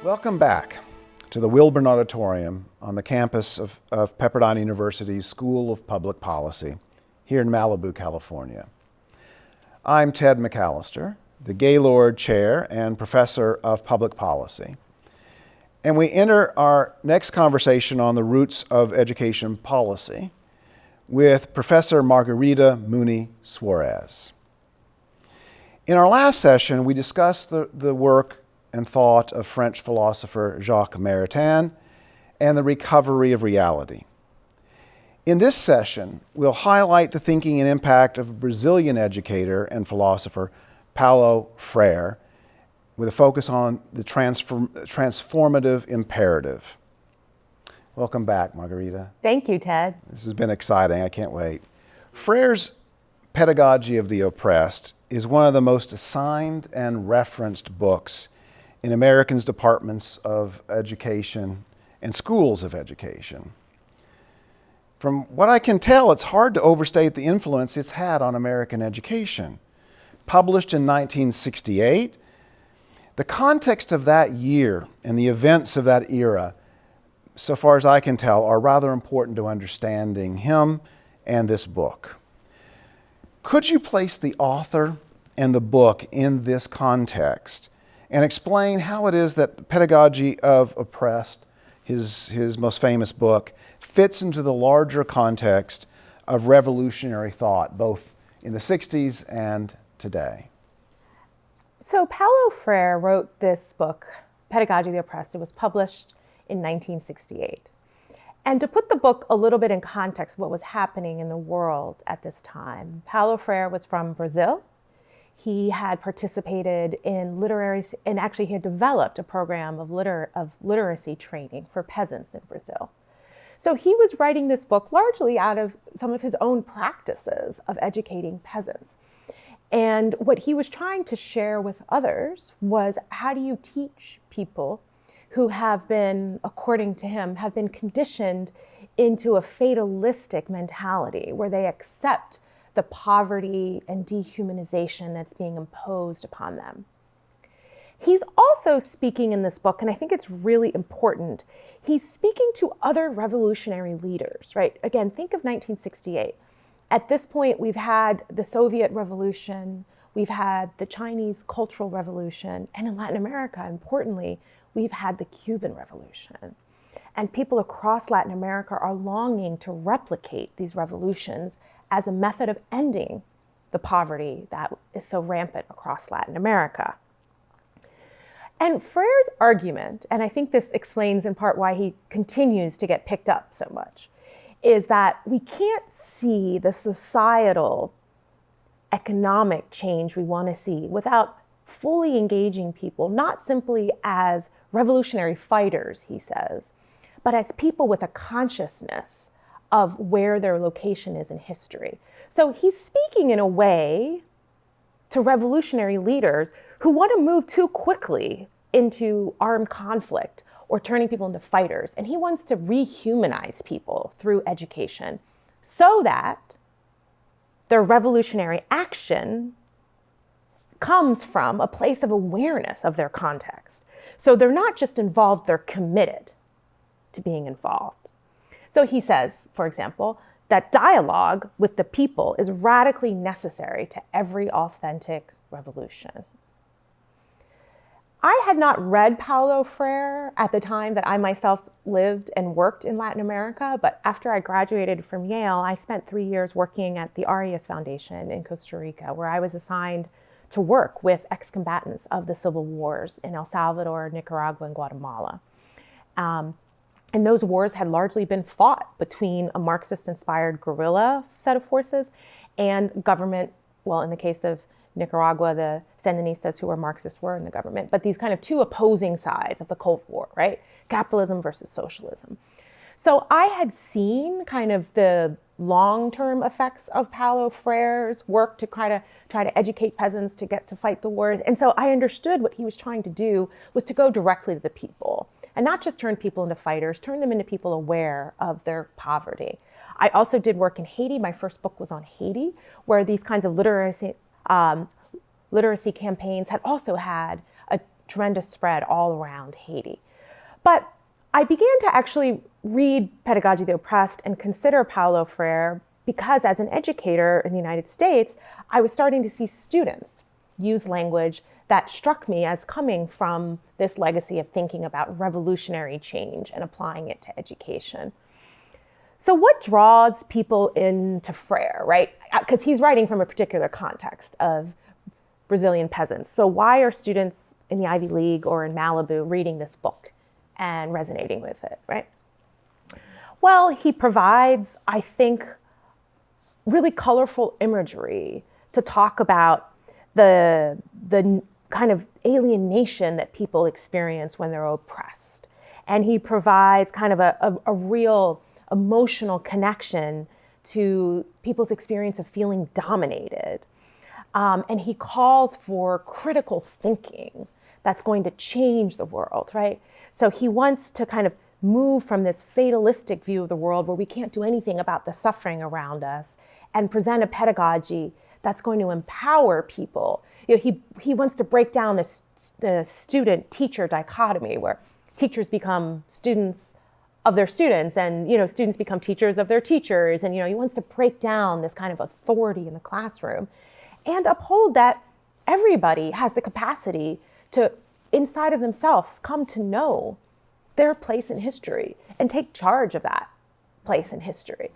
Welcome back to the Wilburn Auditorium on the campus of Pepperdine University's School of Public Policy here in Malibu, California. I'm Ted McAllister, the Gaylord Chair and Professor of Public Policy. And we enter our next conversation on the roots of education policy with Professor Margarita Mooney Suarez. In our last session, we discussed the work and thought of French philosopher Jacques Maritain and the recovery of reality. In this session, we'll highlight the thinking and impact of a Brazilian educator and philosopher, Paulo Freire, with a focus on the transformative imperative. Welcome back, Margarita. Thank you, Ted. This has been exciting. I can't wait. Freire's Pedagogy of the Oppressed is one of the most assigned and referenced books in Americans' departments of education and schools of education. From what I can tell, it's hard to overstate the influence it's had on American education. Published in 1968, the context of that year and the events of that era, so far as I can tell, are rather important to understanding him and this book. Could you place the author and the book in this context and explain how it is that Pedagogy of Oppressed, his most famous book, fits into the larger context of revolutionary thought, both in the 60s and today? So Paulo Freire wrote this book, Pedagogy of the Oppressed. It was published in 1968. And to put the book a little bit in context of what was happening in the world at this time, Paulo Freire was from Brazil. He had participated in and actually he had developed a program of literacy training for peasants in Brazil. So he was writing this book largely out of some of his own practices of educating peasants. And what he was trying to share with others was, how do you teach people who have been, according to him, have been conditioned into a fatalistic mentality where they accept the poverty and dehumanization that's being imposed upon them. He's also speaking in this book, and I think it's really important, he's speaking to other revolutionary leaders, right? Again, think of 1968. At this point, we've had the Soviet Revolution, we've had the Chinese Cultural Revolution, and in Latin America, importantly, we've had the Cuban Revolution. And people across Latin America are longing to replicate these revolutions as a method of ending the poverty that is so rampant across Latin America. And Freire's argument, and I think this explains in part why he continues to get picked up so much, is that we can't see the societal economic change we want to see without fully engaging people, not simply as revolutionary fighters, he says, but as people with a consciousness of where their location is in history. So he's speaking in a way to revolutionary leaders who want to move too quickly into armed conflict or turning people into fighters. And he wants to rehumanize people through education so that their revolutionary action comes from a place of awareness of their context. So they're not just involved, they're committed to being involved. So he says, for example, that dialogue with the people is radically necessary to every authentic revolution. I had not read Paulo Freire at the time that I myself lived and worked in Latin America, but after I graduated from Yale, I spent 3 years working at the Arias Foundation in Costa Rica, where I was assigned to work with ex-combatants of the civil wars in El Salvador, Nicaragua, and Guatemala. And those wars had largely been fought between a Marxist-inspired guerrilla set of forces and government, well, in the case of Nicaragua, the Sandinistas, who were Marxists, were in the government, but these kind of two opposing sides of the Cold War, right? Capitalism versus socialism. So I had seen kind of the long-term effects of Paulo Freire's work to try to educate peasants to get to fight the wars. And so I understood what he was trying to do was to go directly to the people and not just turn people into fighters, turn them into people aware of their poverty. I also did work in Haiti. My first book was on Haiti, where these kinds of literacy campaigns had also had tremendous spread all around Haiti. But I began to actually read Pedagogy of the Oppressed and consider Paulo Freire because as an educator in the United States, I was starting to see students use language that struck me as coming from this legacy of thinking about revolutionary change and applying it to education. So what draws people into Freyr, right? Because he's writing from a particular context of Brazilian peasants. So why are students in the Ivy League or in Malibu reading this book and resonating with it, right? Well, he provides, I think, really colorful imagery to talk about the kind of alienation that people experience when they're oppressed. And he provides kind of a real emotional connection to people's experience of feeling dominated. And he calls for critical thinking that's going to change the world, right? So he wants to kind of move from this fatalistic view of the world where we can't do anything about the suffering around us and present a pedagogy that's going to empower people. You know, he wants to break down the student-teacher dichotomy where teachers become students of their students and, you know, students become teachers of their teachers. And, you know, he wants to break down this kind of authority in the classroom and uphold that everybody has the capacity to, inside of themselves, come to know their place in history and take charge of that place in history.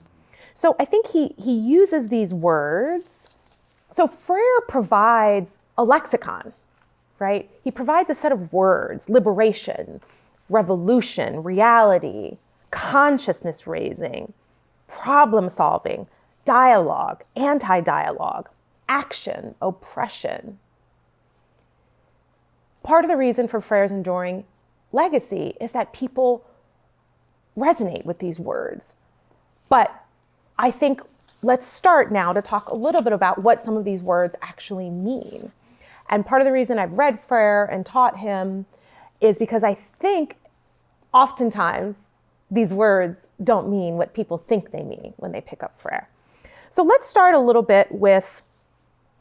So I think he uses these words. So Freyre provides a lexicon, right? He provides a set of words: liberation, revolution, reality, consciousness raising, problem solving, dialogue, anti-dialogue, action, oppression. Part of the reason for Freyre's enduring legacy is that people resonate with these words. But I think let's start now to talk a little bit about what some of these words actually mean. And part of the reason I've read Freyre and taught him is because I think oftentimes these words don't mean what people think they mean when they pick up Freyre. So let's start a little bit with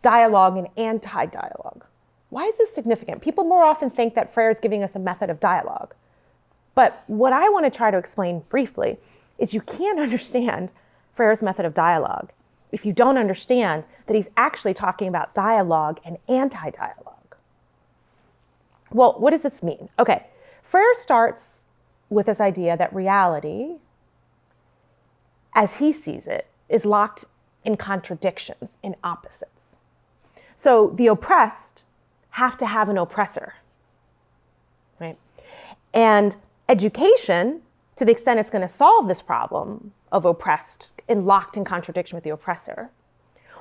dialogue and anti-dialogue. Why is this significant? People more often think that Freyre is giving us a method of dialogue. But what I want to try to explain briefly is you can't understand Freyre's method of dialogue if you don't understand that he's actually talking about dialogue and anti-dialogue. Well, what does this mean? Okay, Freyre starts with this idea that reality, as he sees it, is locked in contradictions, in opposites. So the oppressed have to have an oppressor, right? And education, to the extent it's going to solve this problem of oppressed and locked in contradiction with the oppressor,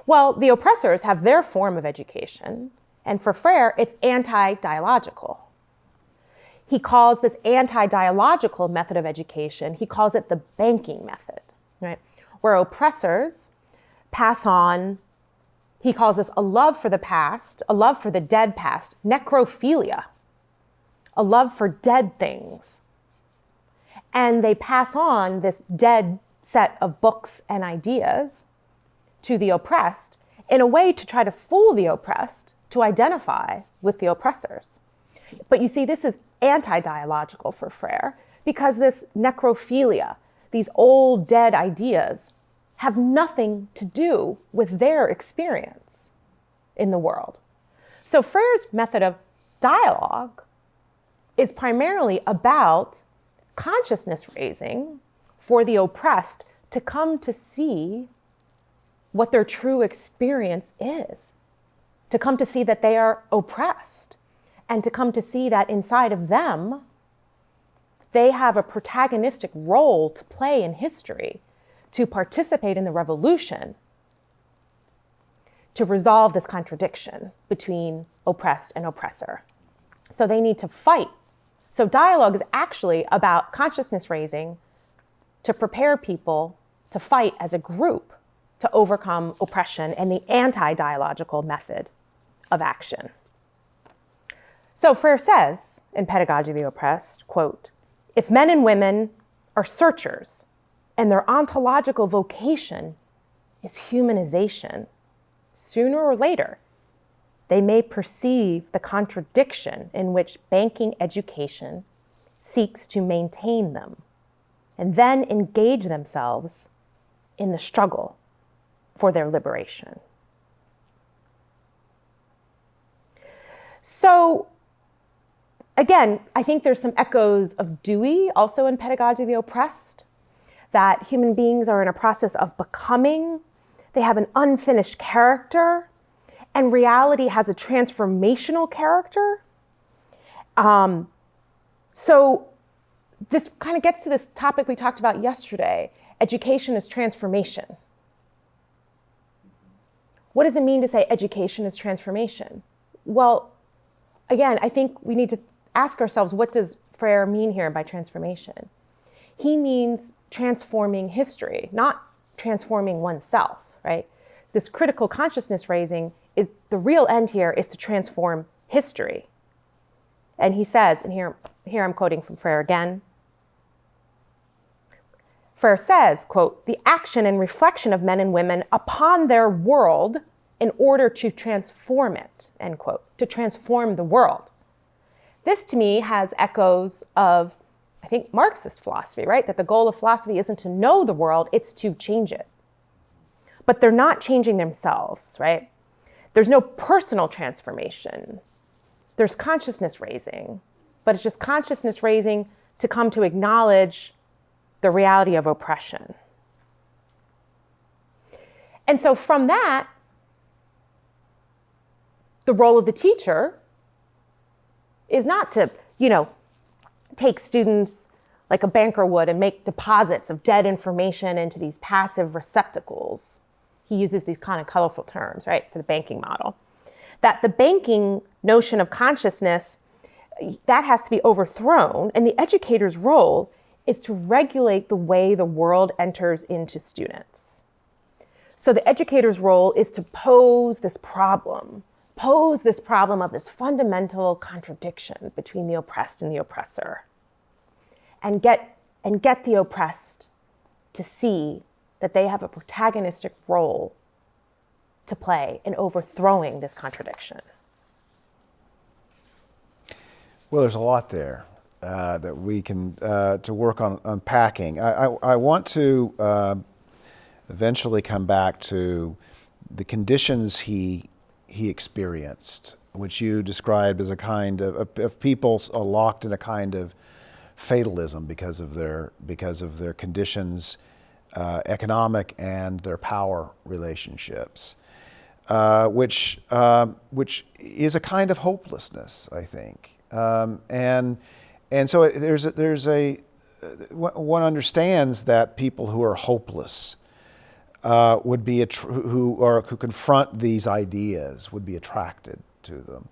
well, the oppressors have their form of education, and for Freyre, it's anti-dialogical. He calls this anti-dialogical method of education, he calls it the banking method, right? Where oppressors pass on, he calls this a love for the past, a love for the dead past, necrophilia, a love for dead things. And they pass on this dead set of books and ideas to the oppressed in a way to try to fool the oppressed to identify with the oppressors. But you see, this is anti-dialogical for Freyre because this necrophilia, these old dead ideas, have nothing to do with their experience in the world. So Freyre's method of dialogue is primarily about consciousness raising for the oppressed to come to see what their true experience is, to come to see that they are oppressed, and to come to see that inside of them, they have a protagonistic role to play in history, to participate in the revolution, to resolve this contradiction between oppressed and oppressor. So they need to fight. So dialogue is actually about consciousness raising to prepare people to fight as a group to overcome oppression and the anti-dialogical method of action. So Freyre says in Pedagogy of the Oppressed, quote, "If men and women are searchers and their ontological vocation is humanization, sooner or later, they may perceive the contradiction in which banking education seeks to maintain them, and then engage themselves in the struggle for their liberation. So, again, I think there's some echoes of Dewey also in Pedagogy of the Oppressed, that human beings are in a process of becoming, they have an unfinished character, and reality has a transformational character. So this kind of gets to this topic we talked about yesterday. Education is transformation. What does it mean to say education is transformation? Well, again, I think we need to ask ourselves, what does Freyre mean here by transformation? He means transforming history, not transforming oneself, right? This critical consciousness raising is the real end here is to transform history. And he says, and here I'm quoting from Freyre again. Freyre says, quote, "The action and reflection of men and women upon their world in order to transform it," end quote, to transform the world. This to me has echoes of, I think, Marxist philosophy, right? That the goal of philosophy isn't to know the world, it's to change it. But they're not changing themselves, right? There's no personal transformation. There's consciousness raising, but it's just consciousness raising to come to acknowledge the reality of oppression. And so from that, the role of the teacher is not to, take students like a banker would and make deposits of dead information into these passive receptacles. He uses these kind of colorful terms, right, for the banking model. That the banking notion of consciousness, that has to be overthrown, and the educator's role is to regulate the way the world enters into students. So the educator's role is to pose this problem of this fundamental contradiction between the oppressed and the oppressor, and get the oppressed to see that they have a protagonistic role to play in overthrowing this contradiction. Well, there's a lot there that we can to work on unpacking. I want to eventually come back to the conditions he experienced, which you described as a kind of people locked in a kind of fatalism because of their conditions, economic and their power relationships, which is a kind of hopelessness, I think, and so one understands that people who are hopeless would be who confront these ideas would be attracted to them.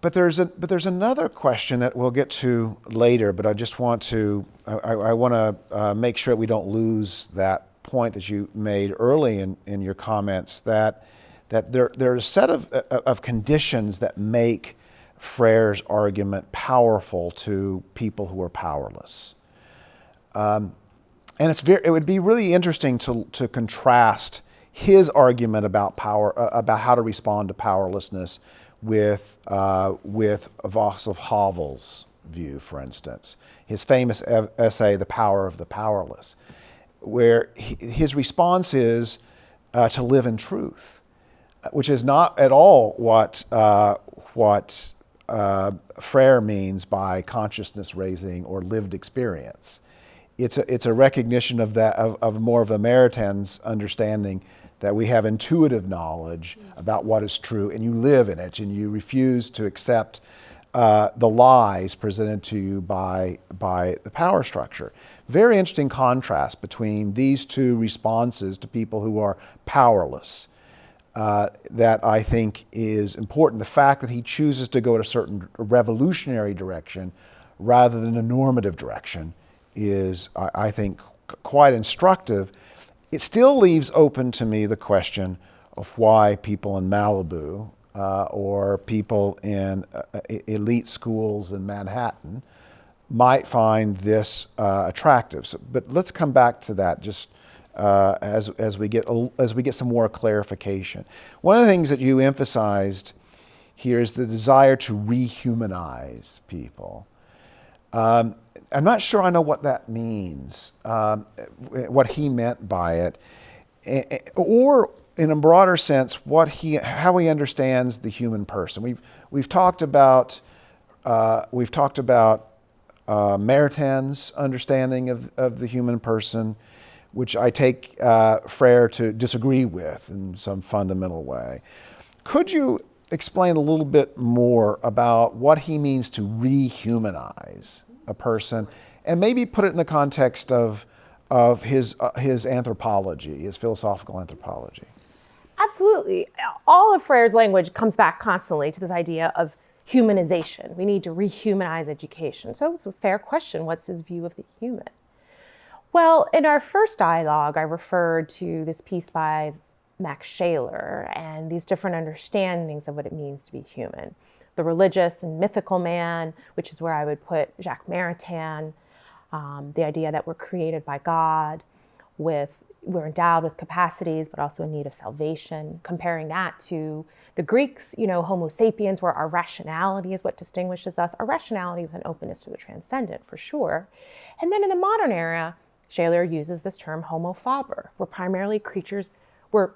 But there's another question that we'll get to later. But I just want to make sure we don't lose that point that you made early in your comments, that there are a set of conditions that make Freire's argument powerful to people who are powerless. And it would be really interesting to contrast his argument about power, about how to respond to powerlessness, with Václav Havel's view, for instance, his famous essay, "The Power of the Powerless," where his response is to live in truth, which is not at all what Freyre means by consciousness raising or lived experience. It's a recognition of more of the Maritain understanding that we have intuitive knowledge about what is true, and you live in it, and you refuse to accept the lies presented to you by the power structure. Very interesting contrast between these two responses to people who are powerless that I think is important. The fact that he chooses to go in a certain revolutionary direction rather than a normative direction is, I think, quite instructive. It still leaves open to me the question of why people in Malibu or people in elite schools in Manhattan might find this attractive. But let's come back to that just as we get some more clarification. One of the things that you emphasized here is the desire to rehumanize people. I'm not sure I know what that means, what he meant by it, or in a broader sense, how he understands the human person. We've talked about Maritain understanding of the human person, which I take Freyre to disagree with in some fundamental way. Could you explain a little bit more about what he means to rehumanize a person, and maybe put it in the context of his anthropology, his philosophical anthropology? Absolutely. All of Freyre's language comes back constantly to this idea of humanization. We need to rehumanize education. So it's a fair question. What's his view of the human? Well, in our first dialogue, I referred to this piece by Max Shaler and these different understandings of what it means to be human. The religious and mythical man, which is where I would put Jacques Maritain, the idea that we're created by God, we're endowed with capacities, but also in need of salvation. Comparing that to the Greeks, Homo sapiens, where our rationality is what distinguishes us, our rationality with an openness to the transcendent, for sure. And then in the modern era, Shaler uses this term homo faber. We're primarily creatures, we're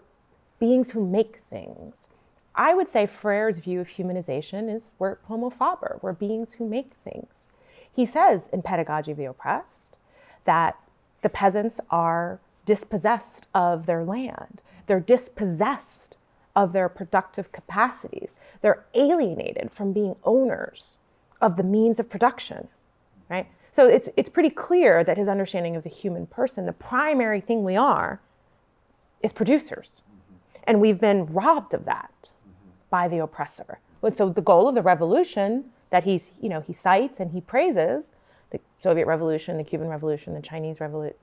beings who make things. I would say Freyre's view of humanization is we're homo faber, we're beings who make things. He says in Pedagogy of the Oppressed that the peasants are dispossessed of their land. They're dispossessed of their productive capacities. They're alienated from being owners of the means of production, right? So it's pretty clear that his understanding of the human person, the primary thing we are, is producers. And we've been robbed of that by the oppressor. So the goal of the revolution that he cites and he praises, the Soviet Revolution, the Cuban Revolution, the Chinese Revolution,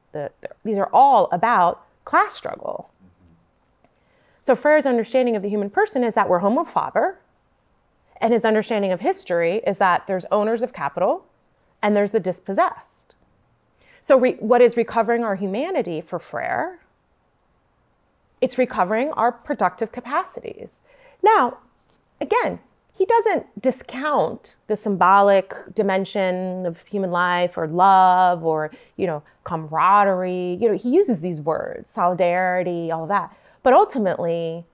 these are all about class struggle. So Freyre's understanding of the human person is that we're homo faber, and his understanding of history is that there's owners of capital and there's the dispossessed. So what is recovering our humanity for Freyre? It's recovering our productive capacities. Now, again, he doesn't discount the symbolic dimension of human life or love or, camaraderie. He uses these words, solidarity, all of that. But ultimately,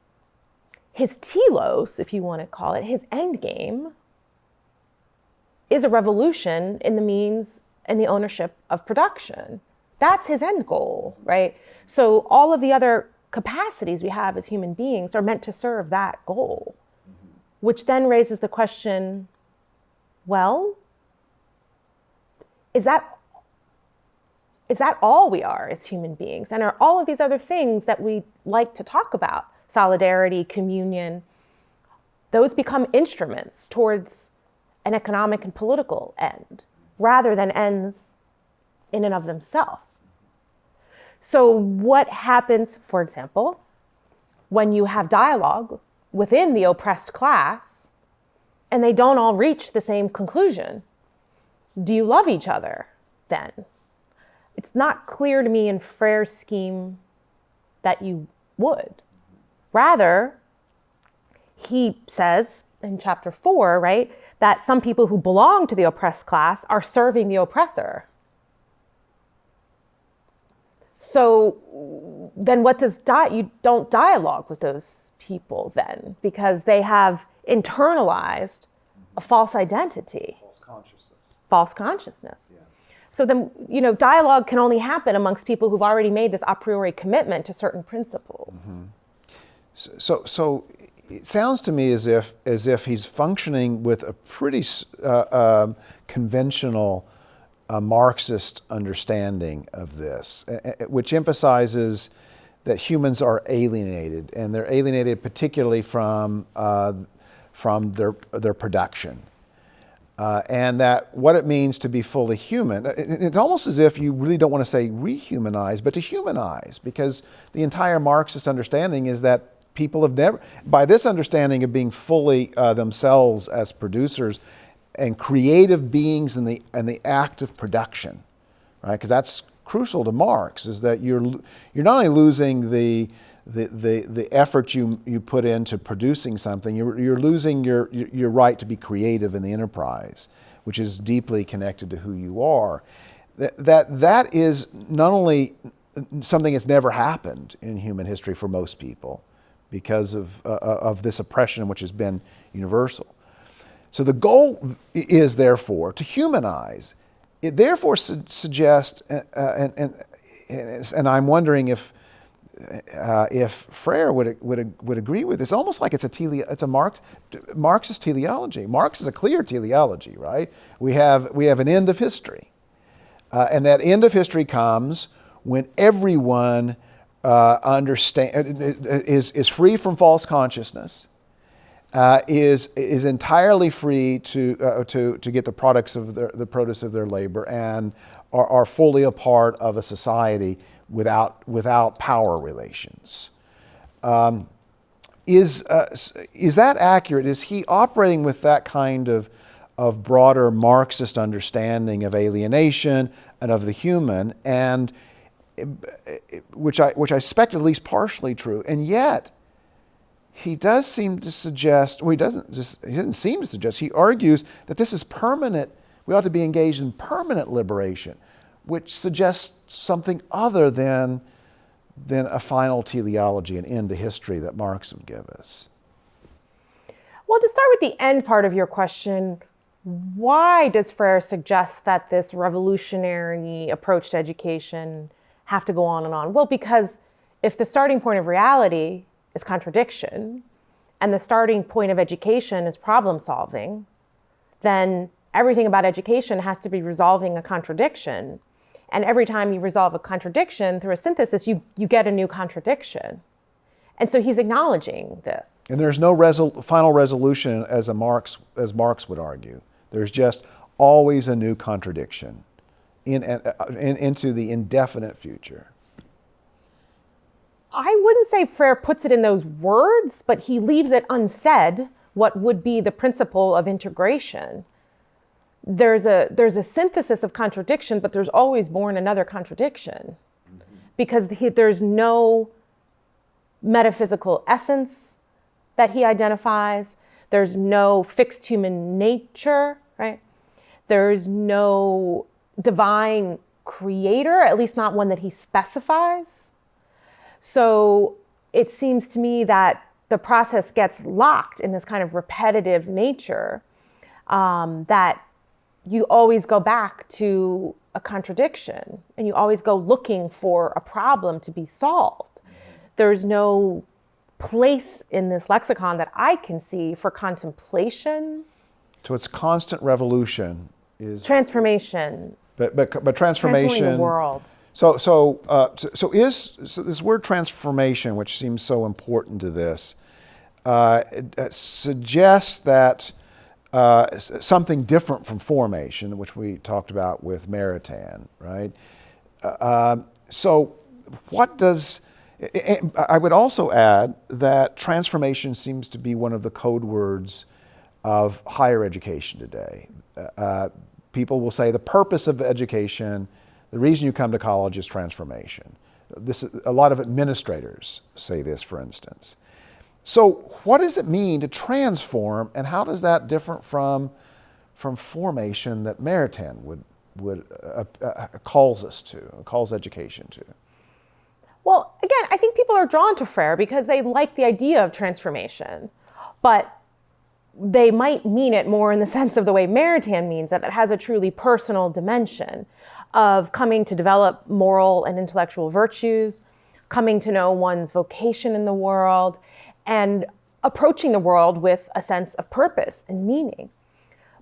his telos, if you want to call it, his end game is a revolution in the means and the ownership of production. That's his end goal, right? So all of the other capacities we have as human beings are meant to serve that goal, which then raises the question, well, is that all we are as human beings? And are all of these other things that we like to talk about, solidarity, communion, those become instruments towards an economic and political end, rather than ends in and of themselves? So what happens, for example, when you have dialogue within the oppressed class and they don't all reach the same conclusion? Do you love each other then? It's not clear to me in Freyre's scheme that you would. Rather, he says in chapter 4, right, that some people who belong to the oppressed class are serving the oppressor. So then what does you don't dialogue with those people then, because they have internalized a false identity. False consciousness. Yeah. So then, dialogue can only happen amongst people who've already made this a priori commitment to certain principles. Mm-hmm. So it sounds to me as if he's functioning with a pretty conventional Marxist understanding of this, which emphasizes that humans are alienated, and they're alienated particularly from their production, and that what it means to be fully human. It's almost as if you really don't want to say rehumanize, but to humanize, because the entire Marxist understanding is that people have never, by this understanding of being fully themselves as producers and creative beings in the act of production, right? Because that's crucial to Marx, is that you're not only losing the effort you put into producing something, you're losing your right to be creative in the enterprise, which is deeply connected to who you are. That is not only something that's never happened in human history for most people because of this oppression which has been universal. So the goal is therefore to humanize. It therefore suggests, and I'm wondering if Freyr would agree with this, almost like it's a Marxist teleology. Marx is a clear teleology, right? We have an end of history, and that end of history comes when everyone is free from false consciousness, is entirely free to get the products of the produce of their labor, and are fully a part of a society without power relations. Is that accurate? Is he operating with that kind of broader Marxist understanding of alienation and of the human, and which I suspect at least partially true, and yet he does seem to suggest, well, he doesn't seem to suggest, he argues that this is permanent, we ought to be engaged in permanent liberation, which suggests something other than a final teleology, an end to history that Marx would give us. Well, to start with the end part of your question, why does Freyr suggest that this revolutionary approach to education have to go on and on? Well, because if the starting point of reality is contradiction, and the starting point of education is problem solving, then everything about education has to be resolving a contradiction. And every time you resolve a contradiction through a synthesis, you get a new contradiction. And so he's acknowledging this. And there's no final resolution as Marx would argue. There's just always a new contradiction into the indefinite future. I wouldn't say Freyr puts it in those words, but he leaves it unsaid what would be the principle of integration. There's a synthesis of contradiction, but there's always born another contradiction, because there's no metaphysical essence that he identifies. There's no fixed human nature, right? There's no divine creator, at least not one that he specifies. So it seems to me that the process gets locked in this kind of repetitive nature, that you always go back to a contradiction, and you always go looking for a problem to be solved. There's no place in this lexicon that I can see for contemplation. So it's constant revolution is transformation. But transformation, transforming the world. So this word transformation, which seems so important to this, suggests that something different from formation, which we talked about with Maritain, right? So what does, I would also add that transformation seems to be one of the code words of higher education today. People will say the purpose of education, the reason you come to college is transformation. A lot of administrators say this, for instance. So what does it mean to transform, and how does that differ from formation that Maritain would calls us to, calls education to? Well, again, I think people are drawn to Freyr because they like the idea of transformation, but they might mean it more in the sense of the way Maritain means it, that has a truly personal dimension of coming to develop moral and intellectual virtues, coming to know one's vocation in the world, and approaching the world with a sense of purpose and meaning.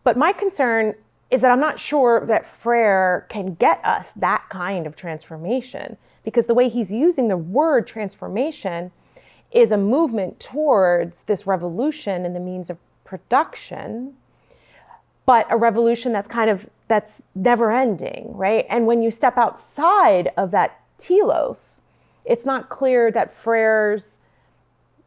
But my concern is that I'm not sure that Freyr can get us that kind of transformation, because the way he's using the word transformation is a movement towards this revolution in the means of production, but a revolution that's never ending, right? And when you step outside of that telos, it's not clear that Freyr's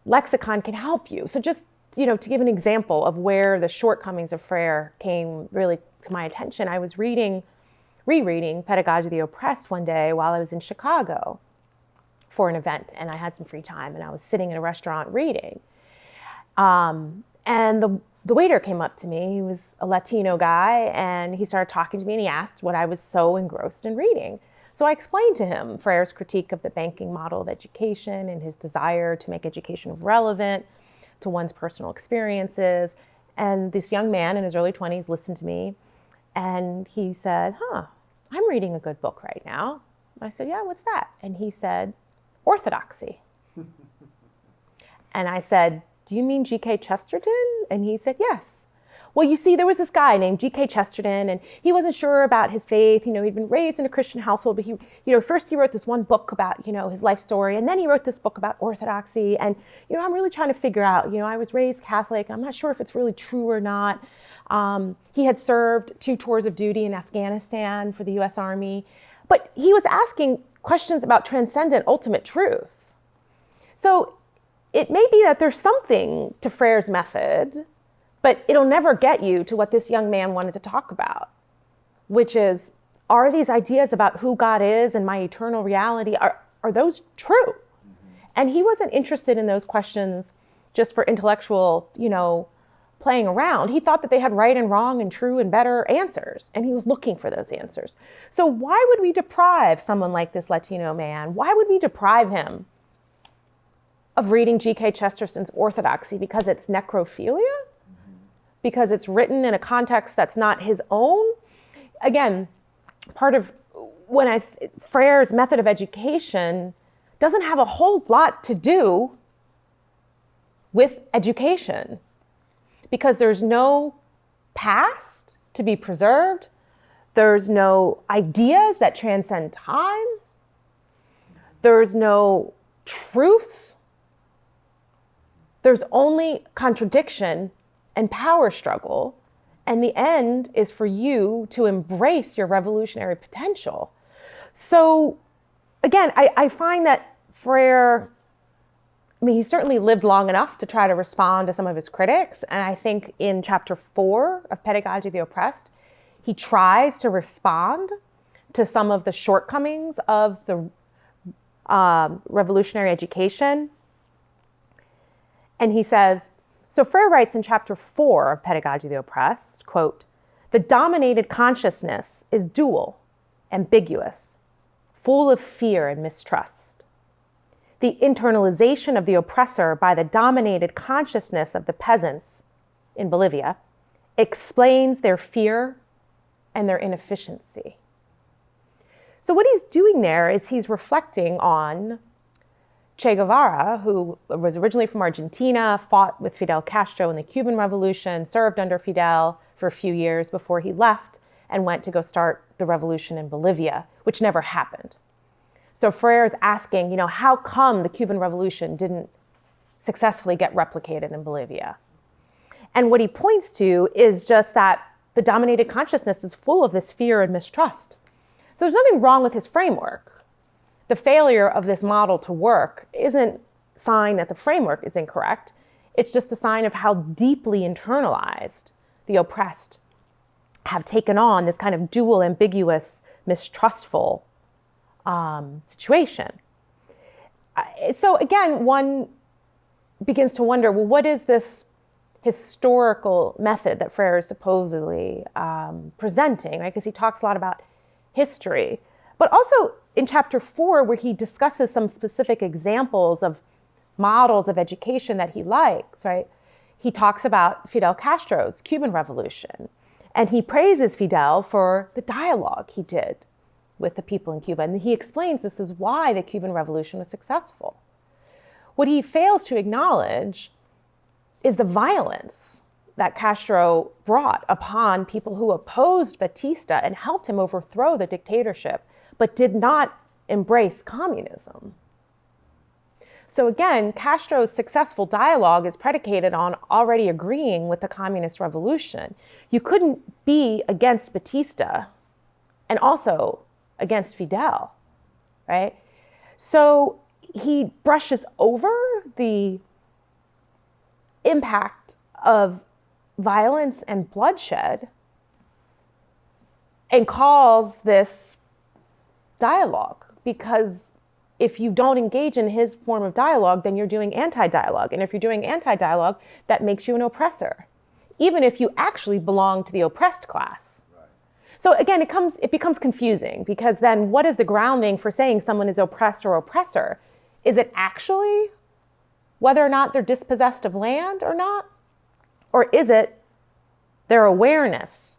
lexicon can help you. So just, to give an example of where the shortcomings of Freyr came really to my attention, I was reading rereading Pedagogy of the Oppressed one day while I was in Chicago for an event, and I had some free time, and I was sitting in a restaurant reading. And the waiter came up to me. He was a Latino guy, and he started talking to me, and he asked what I was so engrossed in reading. So I explained to him Freire's critique of the banking model of education and his desire to make education relevant to one's personal experiences. And this young man in his early 20s listened to me, and he said, I'm reading a good book right now. I said, yeah, what's that? And he said, Orthodoxy. And I said, do you mean G.K. Chesterton? And he said, yes. Well, you see, there was this guy named G.K. Chesterton, and he wasn't sure about his faith. He'd been raised in a Christian household, but first he wrote this one book about, his life story, and then he wrote this book about orthodoxy. And, I'm really trying to figure out, I was raised Catholic. I'm not sure if it's really true or not. He had served 2 tours of duty in Afghanistan for the U.S. Army, but he was asking questions about transcendent ultimate truth. So it may be that there's something to Freire's method, but it'll never get you to what this young man wanted to talk about, which is, are these ideas about who God is and my eternal reality, are those true? Mm-hmm. And he wasn't interested in those questions just for intellectual, playing around. He thought that they had right and wrong and true and better answers, and he was looking for those answers. So why would we deprive someone like this Latino man? Why would we deprive him of reading G.K. Chesterton's Orthodoxy because it's necrophilia? Because it's written in a context that's not his own? Again, part of Freire's method of education doesn't have a whole lot to do with education, because there's no past to be preserved. There's no ideas that transcend time. There's no truth. There's only contradiction and power struggle, and the end is for you to embrace your revolutionary potential. So again, I find that Freyr, he certainly lived long enough to try to respond to some of his critics, and I think in chapter 4 of Pedagogy of the Oppressed, he tries to respond to some of the shortcomings of the revolutionary education. And he says, so Freyr writes in chapter 4 of Pedagogy of the Oppressed, quote, the dominated consciousness is dual, ambiguous, full of fear and mistrust. The internalization of the oppressor by the dominated consciousness of the peasants in Bolivia explains their fear and their inefficiency. So what he's doing there is he's reflecting on Che Guevara, who was originally from Argentina, fought with Fidel Castro in the Cuban Revolution, served under Fidel for a few years before he left and went to go start the revolution in Bolivia, which never happened. So Freyr is asking, how come the Cuban Revolution didn't successfully get replicated in Bolivia? And what he points to is just that the dominated consciousness is full of this fear and mistrust. So there's nothing wrong with his framework. The failure of this model to work isn't a sign that the framework is incorrect. It's just a sign of how deeply internalized the oppressed have taken on this kind of dual, ambiguous, mistrustful situation. So again, one begins to wonder, well, what is this historical method that Freyr is supposedly presenting, right? Because he talks a lot about history, but also in chapter 4, where he discusses some specific examples of models of education that he likes, right? He talks about Fidel Castro's Cuban Revolution, and he praises Fidel for the dialogue he did with the people in Cuba. And he explains this is why the Cuban Revolution was successful. What he fails to acknowledge is the violence that Castro brought upon people who opposed Batista and helped him overthrow the dictatorship, but did not embrace communism. So again, Castro's successful dialogue is predicated on already agreeing with the communist revolution. You couldn't be against Batista and also against Fidel, right? So he brushes over the impact of violence and bloodshed and calls this dialogue, because if you don't engage in his form of dialogue, then you're doing anti-dialogue. And if you're doing anti-dialogue, that makes you an oppressor, even if you actually belong to the oppressed class. Right. So again, it becomes confusing, because then what is the grounding for saying someone is oppressed or oppressor? Is it actually whether or not they're dispossessed of land or not? Or is it their awareness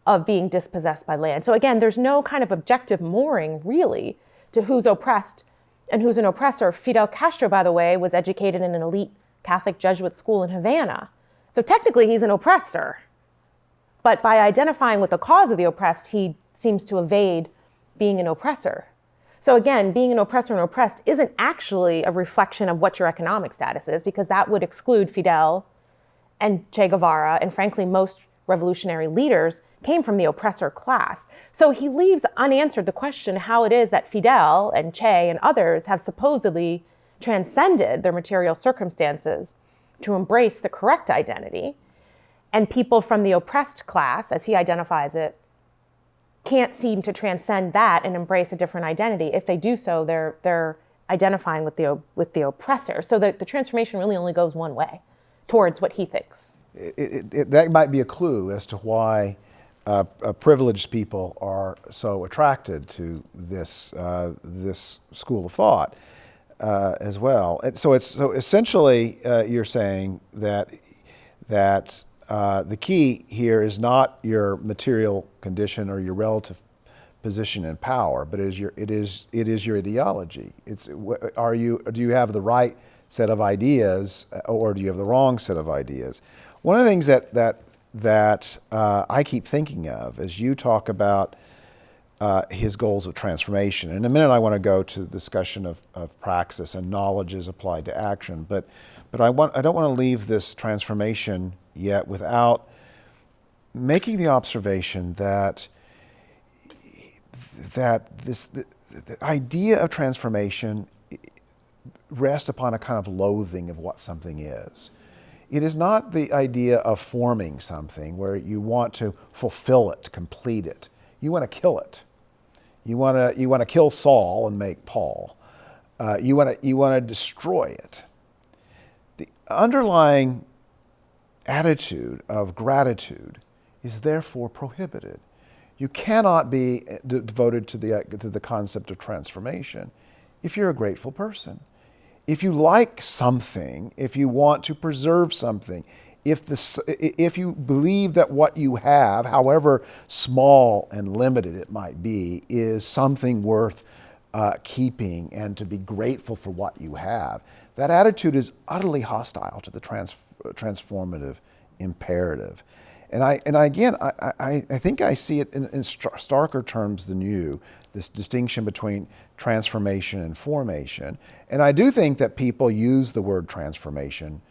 of being dispossessed by land? So again, there's no kind of objective mooring, really, to who's oppressed and who's an oppressor. Fidel Castro, by the way, was educated in an elite Catholic Jesuit school in Havana. So technically, he's an oppressor. But by identifying with the cause of the oppressed, he seems to evade being an oppressor. So again, being an oppressor and oppressed isn't actually a reflection of what your economic status is, because that would exclude Fidel and Che Guevara, and frankly, most revolutionary leaders came from the oppressor class. So he leaves unanswered the question how it is that Fidel and Che and others have supposedly transcended their material circumstances to embrace the correct identity, and people from the oppressed class, as he identifies it, can't seem to transcend that and embrace a different identity. If they do so, they're identifying with the oppressor. So the transformation really only goes one way, towards what he thinks. That might be a clue as to why privileged people are so attracted to this school of thought as well. And so essentially you're saying that the key here is not your material condition or your relative position in power, but it is your ideology. Do you have the right set of ideas, or do you have the wrong set of ideas? One of the things that I keep thinking of as you talk about his goals of transformation. In a minute, I want to go to the discussion of praxis and knowledge as applied to action, but I don't want to leave this transformation yet without making the observation that the idea of transformation rests upon a kind of loathing of what something is. It is not the idea of forming something where you want to fulfill it, complete it. You want to kill it. You want to kill Saul and make Paul. You want to destroy it. The underlying attitude of gratitude is therefore prohibited. You cannot be devoted to the concept of transformation if you're a grateful person. If you like something, if you want to preserve something, if you believe that what you have, however small and limited it might be, is something worth keeping and to be grateful for what you have, that attitude is utterly hostile to the transformative imperative. And I think I see it in starker terms than you, this distinction between transformation and formation. And I do think that people use the word transformation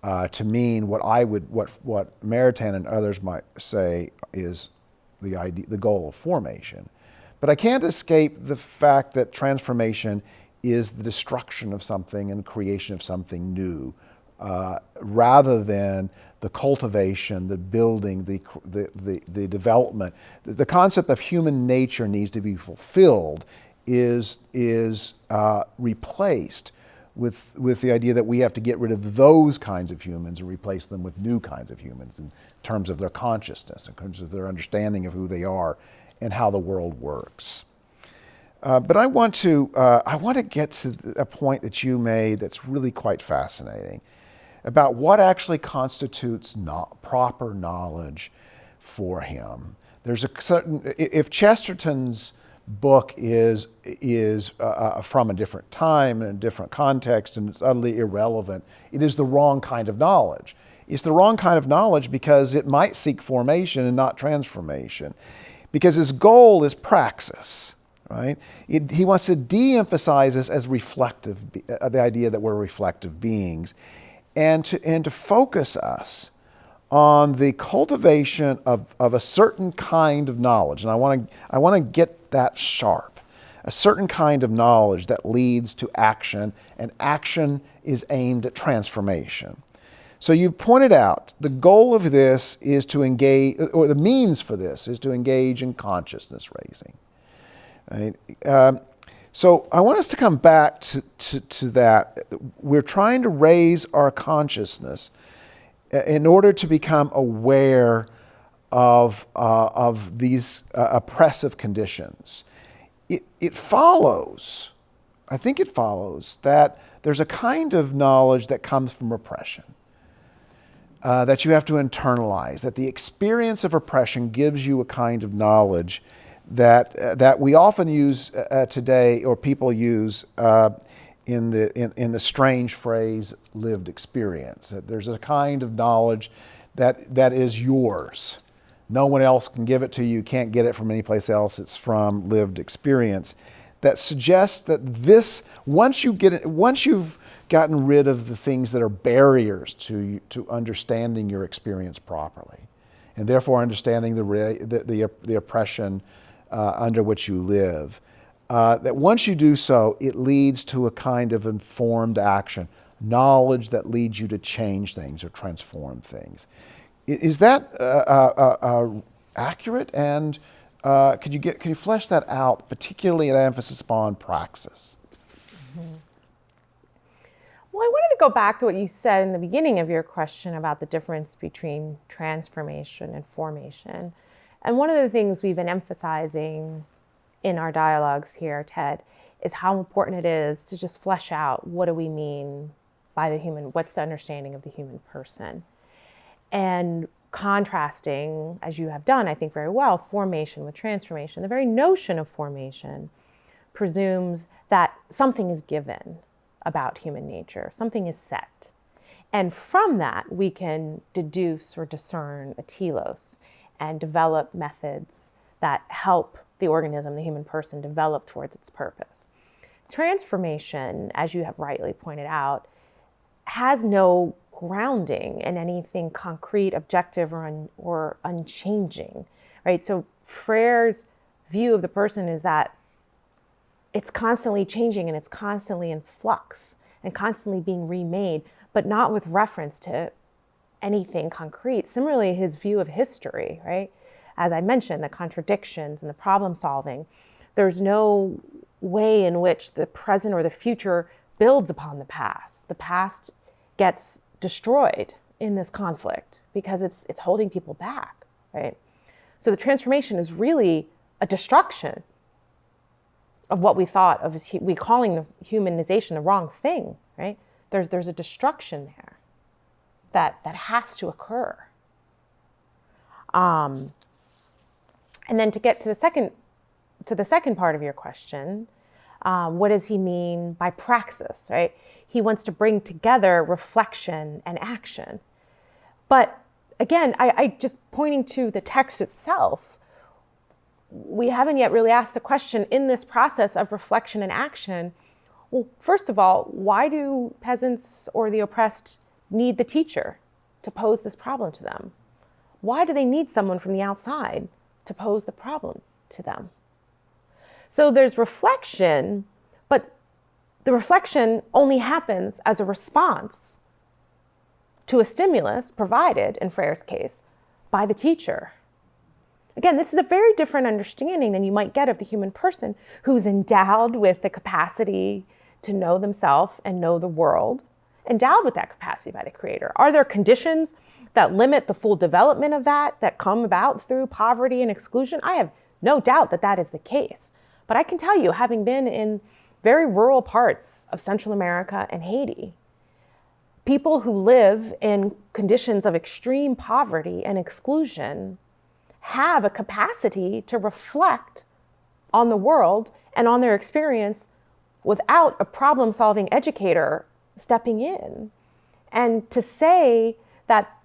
to mean what Maritain and others might say is the goal of formation. But I can't escape the fact that transformation is the destruction of something and creation of something new, rather than the cultivation, the building, the development. The concept of human nature needs to be fulfilled is replaced with the idea that we have to get rid of those kinds of humans and replace them with new kinds of humans in terms of their consciousness, in terms of their understanding of who they are and how the world works. But I want to get to a point that you made that's really quite fascinating about what actually constitutes proper knowledge for him. There's a certain, if Chesterton's book is from a different time and a different context and it's utterly irrelevant, it is the wrong kind of knowledge. It's the wrong kind of knowledge because it might seek formation and not transformation, because his goal is praxis. Right? He wants to de-emphasize us as reflective, the idea that we're reflective beings, and to focus us on the cultivation of a certain kind of knowledge. And I want to get that sharp. A certain kind of knowledge that leads to action, and action is aimed at transformation. So you pointed out the goal of this is to engage, or the means for this is to engage in consciousness raising. Right? So I want us to come back to that. We're trying to raise our consciousness in order to become aware of these oppressive conditions. It follows, I think it follows, that there's a kind of knowledge that comes from oppression. That you have to internalize, that the experience of oppression gives you a kind of knowledge that we often use today, or people use in the strange phrase lived experience. That there's a kind of knowledge that is yours. No one else can give it to you. You can't get it from any place else. It's from lived experience. That suggests that this, once you've gotten rid of the things that are barriers to understanding your experience properly, and therefore understanding the oppression under which you live, that once you do so, it leads to a kind of informed action, knowledge that leads you to change things or transform things. Is that accurate? And could you flesh that out, particularly an emphasis upon praxis? Mm-hmm. Well, I wanted to go back to what you said in the beginning of your question about the difference between transformation and formation. And one of the things we've been emphasizing in our dialogues here, Ted, is how important it is to just flesh out what do we mean by the human, what's the understanding of the human person. And contrasting, as you have done, I think very well, formation with transformation. The very notion of formation presumes that something is given about human nature, something is set. And from that, we can deduce or discern a telos and develop methods that help the organism, the human person, develop towards its purpose. Transformation, as you have rightly pointed out, has no grounding in anything concrete, objective, or unchanging, right? So Freire's view of the person is that it's constantly changing and it's constantly in flux and constantly being remade, but not with reference to anything concrete. Similarly, his view of history, right? As I mentioned, the contradictions and the problem solving, there's no way in which the present or the future builds upon the past. The past gets destroyed in this conflict because it's holding people back, right? So the transformation is really a destruction of what we thought of as we calling the humanization the wrong thing, right? There's a destruction there that has to occur. And then to get to the second part of your question, what does he mean by praxis, right? He wants to bring together reflection and action. But again, I just pointing to the text itself, we haven't yet really asked the question in this process of reflection and action. Well, first of all, why do peasants or the oppressed need the teacher to pose this problem to them? Why do they need someone from the outside to pose the problem to them? So there's reflection, but the reflection only happens as a response to a stimulus provided, in Freyr's case, by the teacher. Again, this is a very different understanding than you might get of the human person who's endowed with the capacity to know themselves and know the world, endowed with that capacity by the Creator. Are there conditions that limit the full development of that come about through poverty and exclusion? I have no doubt that that is the case. But I can tell you, having been in very rural parts of Central America and Haiti, people who live in conditions of extreme poverty and exclusion have a capacity to reflect on the world and on their experience without a problem-solving educator stepping in. And to say that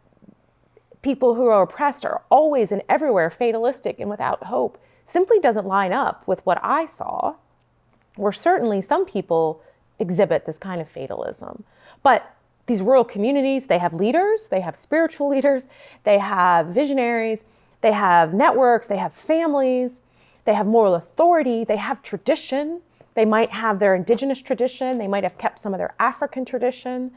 people who are oppressed are always and everywhere fatalistic and without hope simply doesn't line up with what I saw, where certainly some people exhibit this kind of fatalism. But these rural communities, they have leaders, they have spiritual leaders, they have visionaries, they have networks, they have families, they have moral authority, they have tradition. They might have their indigenous tradition, they might have kept some of their African tradition.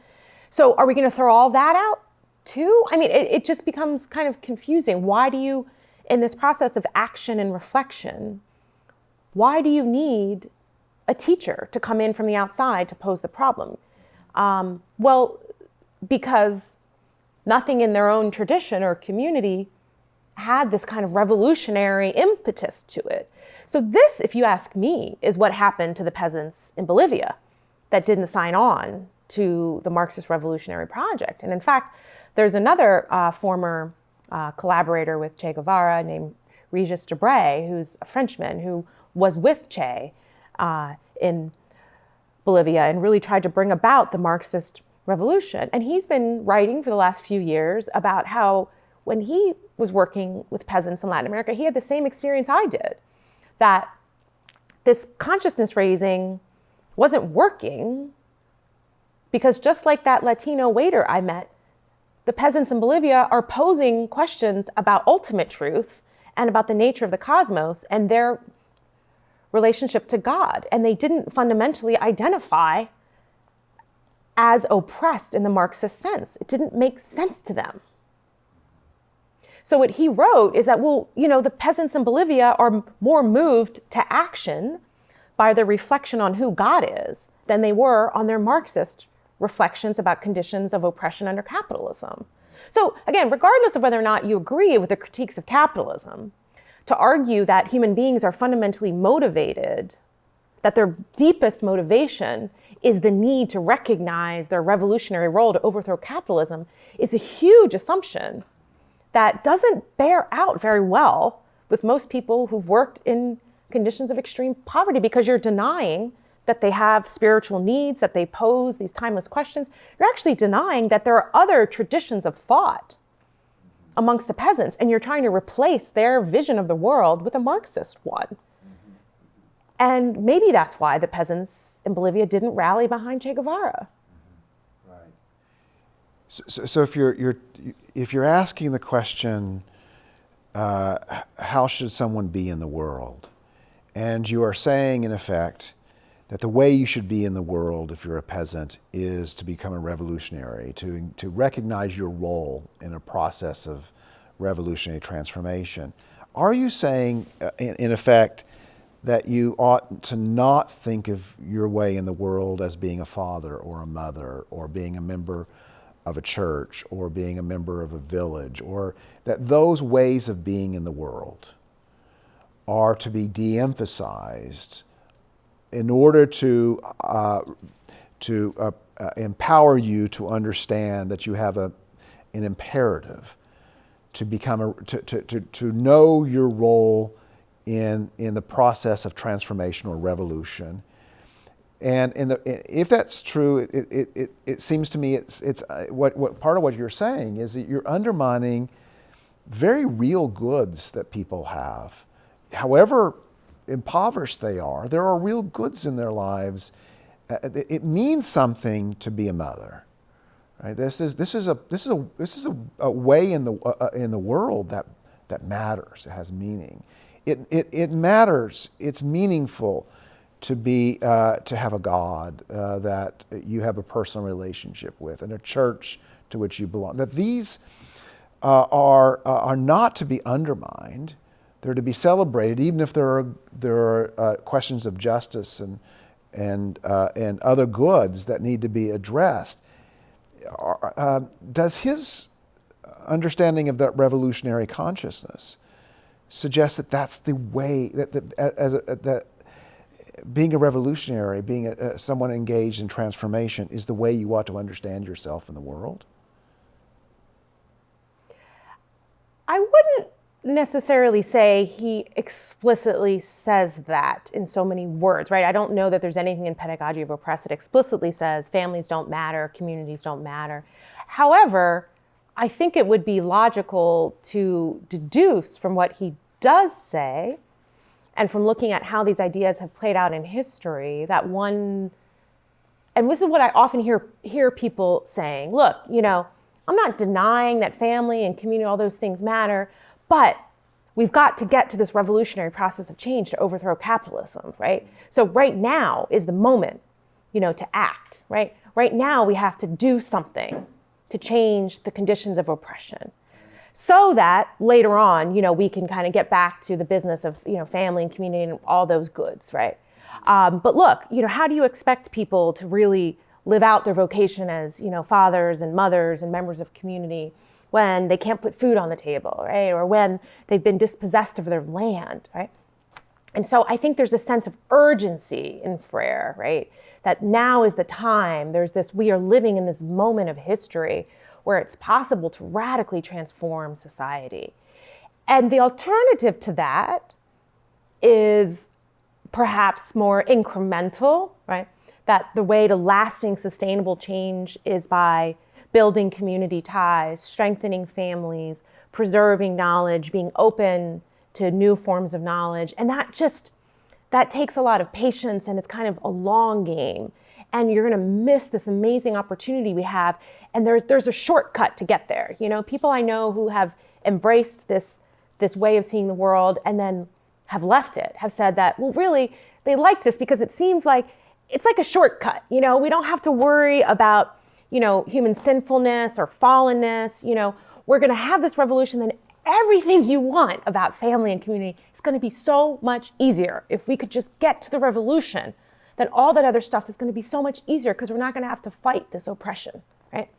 So are we going to throw all that out too? I mean, it just becomes kind of confusing. Why do you, in this process of action and reflection, why do you need a teacher to come in from the outside to pose the problem? Well, because nothing in their own tradition or community had this kind of revolutionary impetus to it. So this, if you ask me, is what happened to the peasants in Bolivia that didn't sign on to the Marxist revolutionary project. And in fact, there's another former collaborator with Che Guevara named Regis Debray, who's a Frenchman who was with Che in Bolivia and really tried to bring about the Marxist revolution. And he's been writing for the last few years about how when he was working with peasants in Latin America, he had the same experience I did, that this consciousness raising wasn't working because just like that Latino waiter I met, the peasants in Bolivia are posing questions about ultimate truth and about the nature of the cosmos and their relationship to God. And they didn't fundamentally identify as oppressed in the Marxist sense. It didn't make sense to them. So what he wrote is that, well, you know, the peasants in Bolivia are more moved to action by their reflection on who God is than they were on their Marxist reflections about conditions of oppression under capitalism. So again, regardless of whether or not you agree with the critiques of capitalism, to argue that human beings are fundamentally motivated, that their deepest motivation is the need to recognize their revolutionary role to overthrow capitalism is a huge assumption that doesn't bear out very well with most people who've worked in conditions of extreme poverty, because you're denying that they have spiritual needs, that they pose these timeless questions. You're actually denying that there are other traditions of thought amongst the peasants, and you're trying to replace their vision of the world with a Marxist one. And maybe that's why the peasants in Bolivia didn't rally behind Che Guevara. Right. So if you're asking the question, how should someone be in the world? And you are saying, in effect, that the way you should be in the world if you're a peasant is to become a revolutionary, to recognize your role in a process of revolutionary transformation. Are you saying, in effect, that you ought to not think of your way in the world as being a father or a mother or being a member of a church or being a member of a village, or that those ways of being in the world are to be de-emphasized in order to empower you to understand that you have an imperative to become to know your role in the process of transformation or revolution? And if that's true, it seems to me it's what part of what you're saying is that you're undermining very real goods that people have. However impoverished they are, there are real goods in their lives. It means something to be a mother, right? This is a way in the world that matters. It has meaning. It matters. It's meaningful to have a God that you have a personal relationship with, and a church to which you belong. That these are not to be undermined. They're to be celebrated, even if there are questions of justice and other goods that need to be addressed. Does his understanding of that revolutionary consciousness suggest that that's the way that being a revolutionary, being someone engaged in transformation, is the way you ought to understand yourself in the world? I wouldn't necessarily say he explicitly says that in so many words, right? I don't know that there's anything in Pedagogy of Oppressed that explicitly says families don't matter, communities don't matter. However, I think it would be logical to deduce from what he does say, and from looking at how these ideas have played out in history, that one, and this is what I often hear people saying, look, you know, I'm not denying that family and community, all those things matter, but we've got to get to this revolutionary process of change to overthrow capitalism, right? So right now is the moment, you know, to act, right? Right now we have to do something to change the conditions of oppression, so that later on, we can kind of get back to the business of, family and community and all those goods, right? But look, how do you expect people to really live out their vocation as, fathers and mothers and members of community when they can't put food on the table, right? Or when they've been dispossessed of their land, right? And so I think there's a sense of urgency in Freyr, right? That now is the time. We are living in this moment of history where it's possible to radically transform society. And the alternative to that is perhaps more incremental, right? That the way to lasting, sustainable change is by building community ties, strengthening families, preserving knowledge, being open to new forms of knowledge. And that takes a lot of patience, and it's kind of a long game. And you're going to miss this amazing opportunity we have. And there's a shortcut to get there. People I know who have embraced this way of seeing the world and then have left it, have said that, well, really, they like this because it seems like it's like a shortcut. We don't have to worry about, human sinfulness or fallenness. We're going to have this revolution, then everything you want about family and community is going to be so much easier. If we could just get to the revolution, then all that other stuff is going to be so much easier because we're not going to have to fight this oppression, right?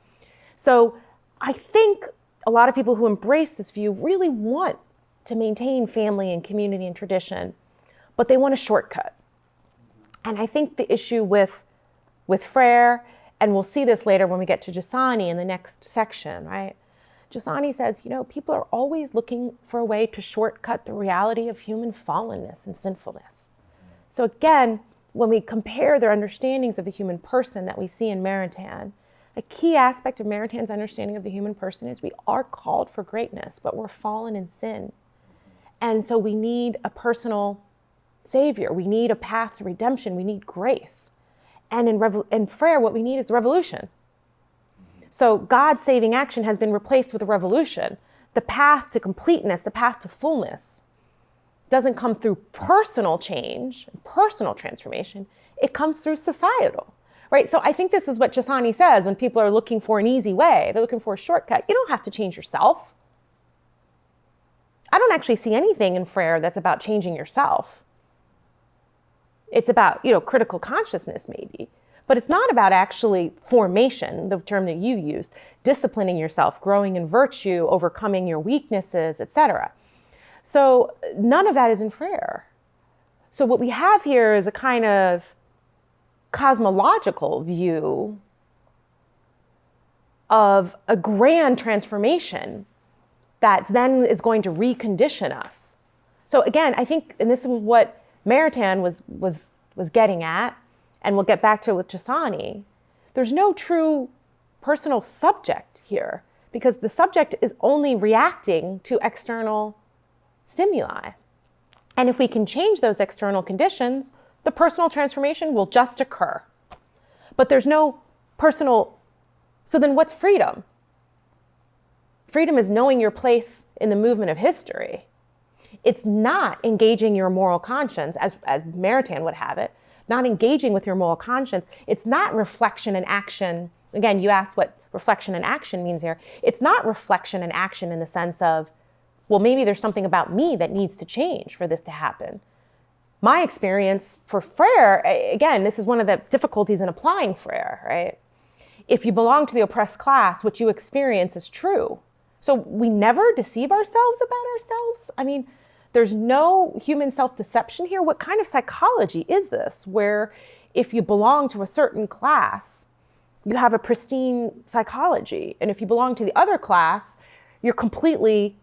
So I think a lot of people who embrace this view really want to maintain family and community and tradition, but they want a shortcut. And I think the issue with Freyr, and we'll see this later when we get to Giussani in the next section, right? Giussani says, people are always looking for a way to shortcut the reality of human fallenness and sinfulness. So again, when we compare their understandings of the human person that we see in Maritain, a key aspect of Maritain's understanding of the human person is we are called for greatness, but we're fallen in sin. And so we need a personal savior. We need a path to redemption. We need grace. And in Freyr, what we need is the revolution. So God's saving action has been replaced with a revolution. The path to completeness, the path to fullness, doesn't come through personal change, personal transformation. It comes through societal, right? So I think this is what Giussani says when people are looking for an easy way. They're looking for a shortcut. You don't have to change yourself. I don't actually see anything in Freyr that's about changing yourself. It's about, critical consciousness maybe, but it's not about actually formation, the term that you used, disciplining yourself, growing in virtue, overcoming your weaknesses, etc. So none of that is in Freyr. So what we have here is a kind of cosmological view of a grand transformation that then is going to recondition us. So again, I think, and this is what Maritain was getting at, and we'll get back to it with Giussani, there's no true personal subject here because the subject is only reacting to external stimuli. And if we can change those external conditions, the personal transformation will just occur. But there's no personal, so then what's freedom? Freedom is knowing your place in the movement of history. It's not engaging your moral conscience, as Maritain would have it, not engaging with your moral conscience. It's not reflection and action. Again, you asked what reflection and action means here. It's not reflection and action in the sense of, well, maybe there's something about me that needs to change for this to happen. My experience for Freyr, again, this is one of the difficulties in applying Freyr, right? If you belong to the oppressed class, what you experience is true. So we never deceive ourselves about ourselves. I mean, there's no human self-deception here. What kind of psychology is this, where if you belong to a certain class, you have a pristine psychology, and if you belong to the other class, you're completely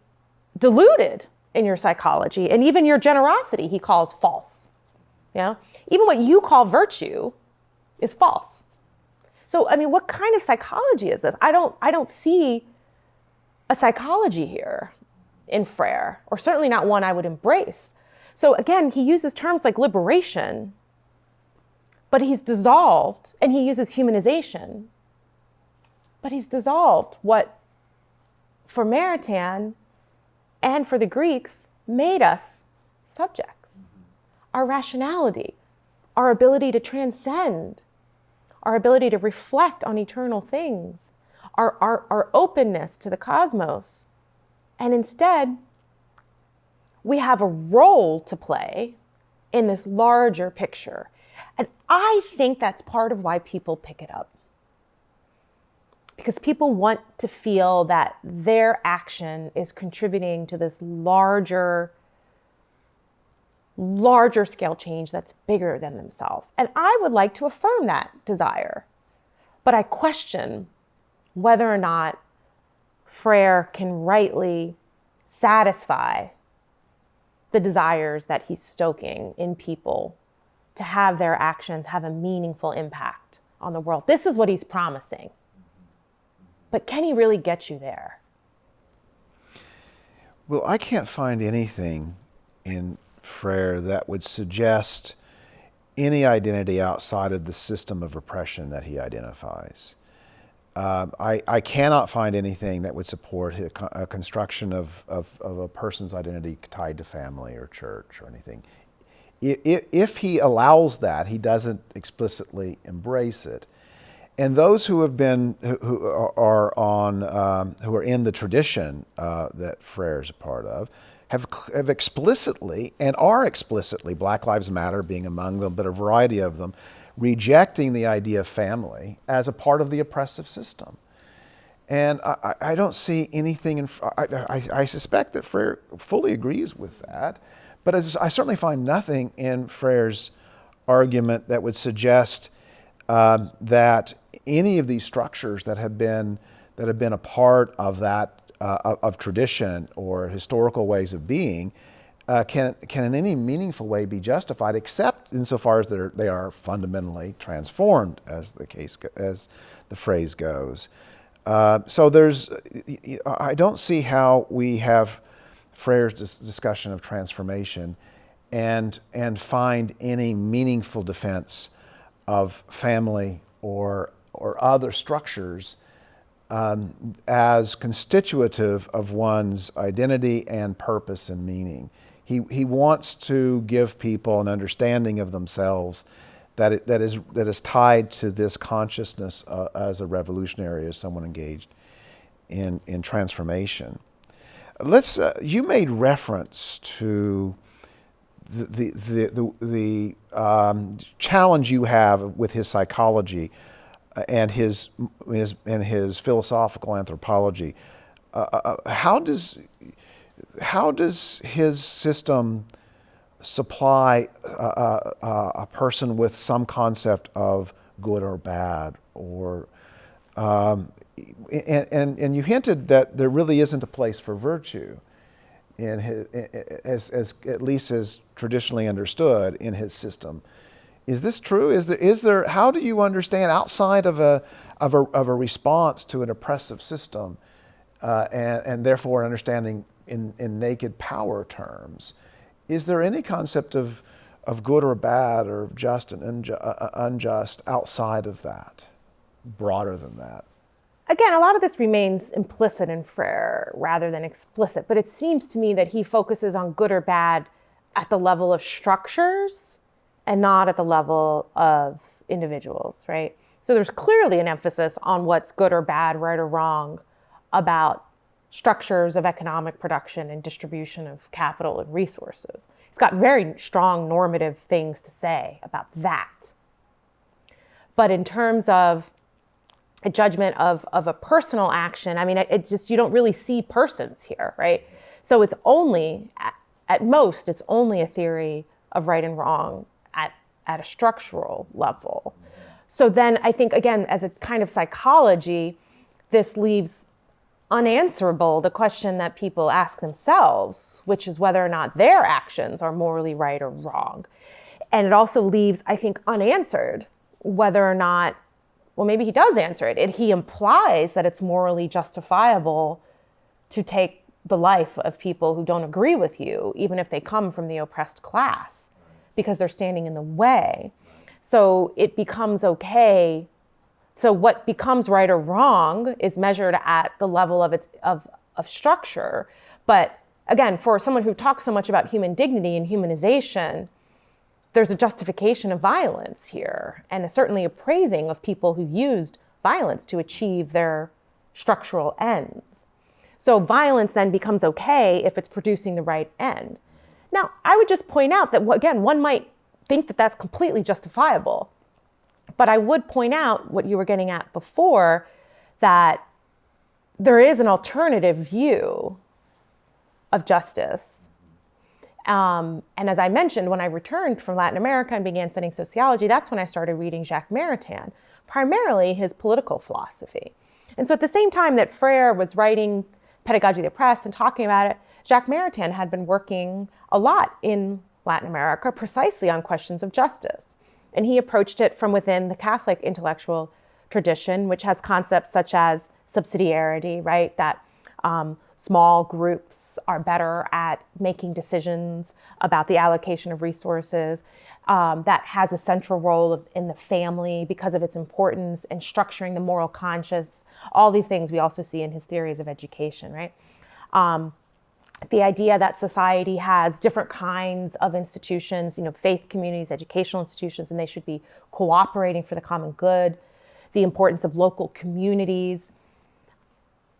deluded in your psychology, and even your generosity he calls false. Even what you call virtue is false. So I mean, what kind of psychology is this? I don't see a psychology here in Freyr, or certainly not one I would embrace. So again, he uses terms like liberation, but he's dissolved, and he uses humanization, but he's dissolved what, for Maritain and for the Greeks, made us subjects. Our rationality, our ability to transcend, our ability to reflect on eternal things, our openness to the cosmos. And instead, we have a role to play in this larger picture. And I think that's part of why people pick it up. Because people want to feel that their action is contributing to this larger scale change that's bigger than themselves. And I would like to affirm that desire. But I question whether or not Freyr can rightly satisfy the desires that he's stoking in people to have their actions have a meaningful impact on the world. This is what he's promising. But can he really get you there? Well, I can't find anything in Freyr that would suggest any identity outside of the system of oppression that he identifies. I cannot find anything that would support a construction of a person's identity tied to family or church or anything. If he allows that, he doesn't explicitly embrace it. And those who are in the tradition that Freyr is a part of have explicitly and are explicitly, Black Lives Matter being among them, but a variety of them, rejecting the idea of family as a part of the oppressive system. And I don't see anything I suspect that Freyr fully agrees with that, but I certainly find nothing in Freyr's argument that would suggest that any of these structures that have been a part of that of tradition or historical ways of being can in any meaningful way be justified, except insofar as they are fundamentally transformed, as the phrase goes. So I don't see how we have Freyr's discussion of transformation and find any meaningful defense of family or other structures as constitutive of one's identity and purpose and meaning. He wants to give people an understanding of themselves that is tied to this consciousness as a revolutionary, as someone engaged in transformation. You made reference to the challenge you have with his psychology and his philosophical anthropology. How does his system supply a person with some concept of good or bad, or and you hinted that there really isn't a place for virtue in his, as at least as traditionally understood in his system. Is this true? Is there? How do you understand outside of a response to an oppressive system, and therefore an understanding in naked power terms? Is there any concept of good or bad or just and unjust outside of that, broader than that? Again, a lot of this remains implicit in Freyr rather than explicit, but it seems to me that he focuses on good or bad at the level of structures and not at the level of individuals, right? So there's clearly an emphasis on what's good or bad, right or wrong, about structures of economic production and distribution of capital and resources. He's got very strong normative things to say about that. But in terms of a judgment of a personal action, I mean, you don't really see persons here, right? So it's only, at most, it's only a theory of right and wrong at a structural level. So then I think, again, as a kind of psychology, this leaves unanswerable the question that people ask themselves, which is whether or not their actions are morally right or wrong. And it also leaves, I think, unanswered whether or not, well, maybe he does answer it. He implies that it's morally justifiable to take the life of people who don't agree with you, even if they come from the oppressed class, because they're standing in the way. So it becomes okay. So what becomes right or wrong is measured at the level of structure. But again, for someone who talks so much about human dignity and humanization, there's a justification of violence here, and certainly a praising of people who used violence to achieve their structural ends. So violence then becomes okay if it's producing the right end. Now, I would just point out that, again, one might think that that's completely justifiable. But I would point out what you were getting at before, that there is an alternative view of justice. And as I mentioned, when I returned from Latin America and began studying sociology, that's when I started reading Jacques Maritain, primarily his political philosophy. And so at the same time that Freyr was writing Pedagogy of the Oppressed and talking about it, Jacques Maritain had been working a lot in Latin America precisely on questions of justice. And he approached it from within the Catholic intellectual tradition, which has concepts such as subsidiarity, right? That small groups are better at making decisions about the allocation of resources, that has a central role in the family because of its importance in structuring the moral conscience. All these things we also see in his theories of education, right? The idea that society has different kinds of institutions, faith communities, educational institutions, and they should be cooperating for the common good, the importance of local communities.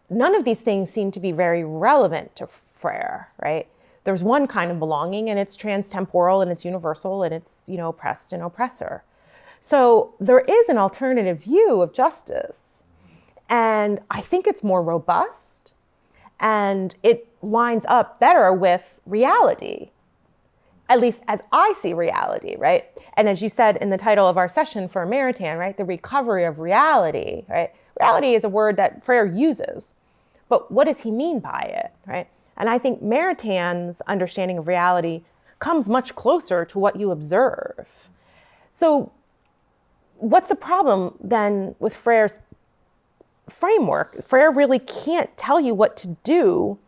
None of these things seem to be very relevant to Freyr, right? There's one kind of belonging, and it's transtemporal, and it's universal, and it's, oppressed and oppressor. So there is an alternative view of justice, and I think it's more robust, and it lines up better with reality, at least as I see reality, right? And as you said in the title of our session for Maritain, right, the recovery of reality, right? Reality is a word that Freyr uses, but what does he mean by it, right? And I think Maritain's understanding of reality comes much closer to what you observe. So what's the problem then with Freyr's framework? Freyr really can't tell you what to do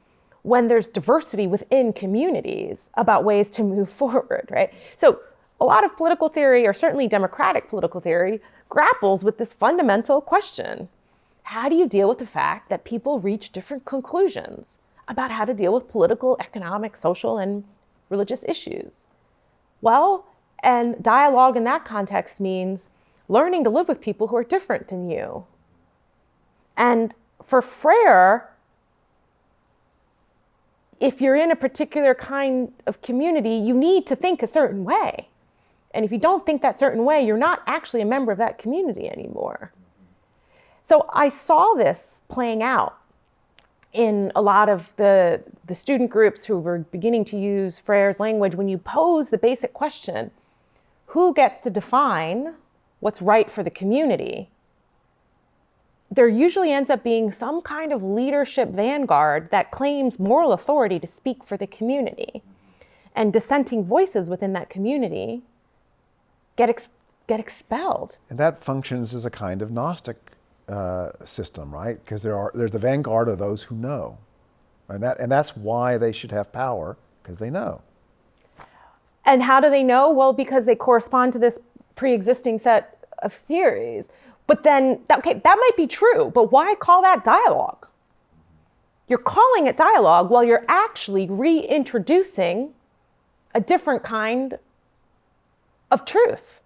when there's diversity within communities about ways to move forward, right? So a lot of political theory, or certainly democratic political theory, grapples with this fundamental question. How do you deal with the fact that people reach different conclusions about how to deal with political, economic, social, and religious issues? Well, and dialogue in that context means learning to live with people who are different than you. And for Freyr, if you're in a particular kind of community, you need to think a certain way. And if you don't think that certain way, you're not actually a member of that community anymore. So I saw this playing out in a lot of the student groups who were beginning to use Freyr's language. When you pose the basic question, who gets to define what's right for the community? There usually ends up being some kind of leadership vanguard that claims moral authority to speak for the community. And dissenting voices within that community get expelled. And that functions as a kind of Gnostic system, right? Because there's the vanguard of those who know. And that's why they should have power, because they know. And how do they know? Well, because they correspond to this pre-existing set of theories. But then, okay, that might be true, but why call that dialogue? You're calling it dialogue while you're actually reintroducing a different kind of truth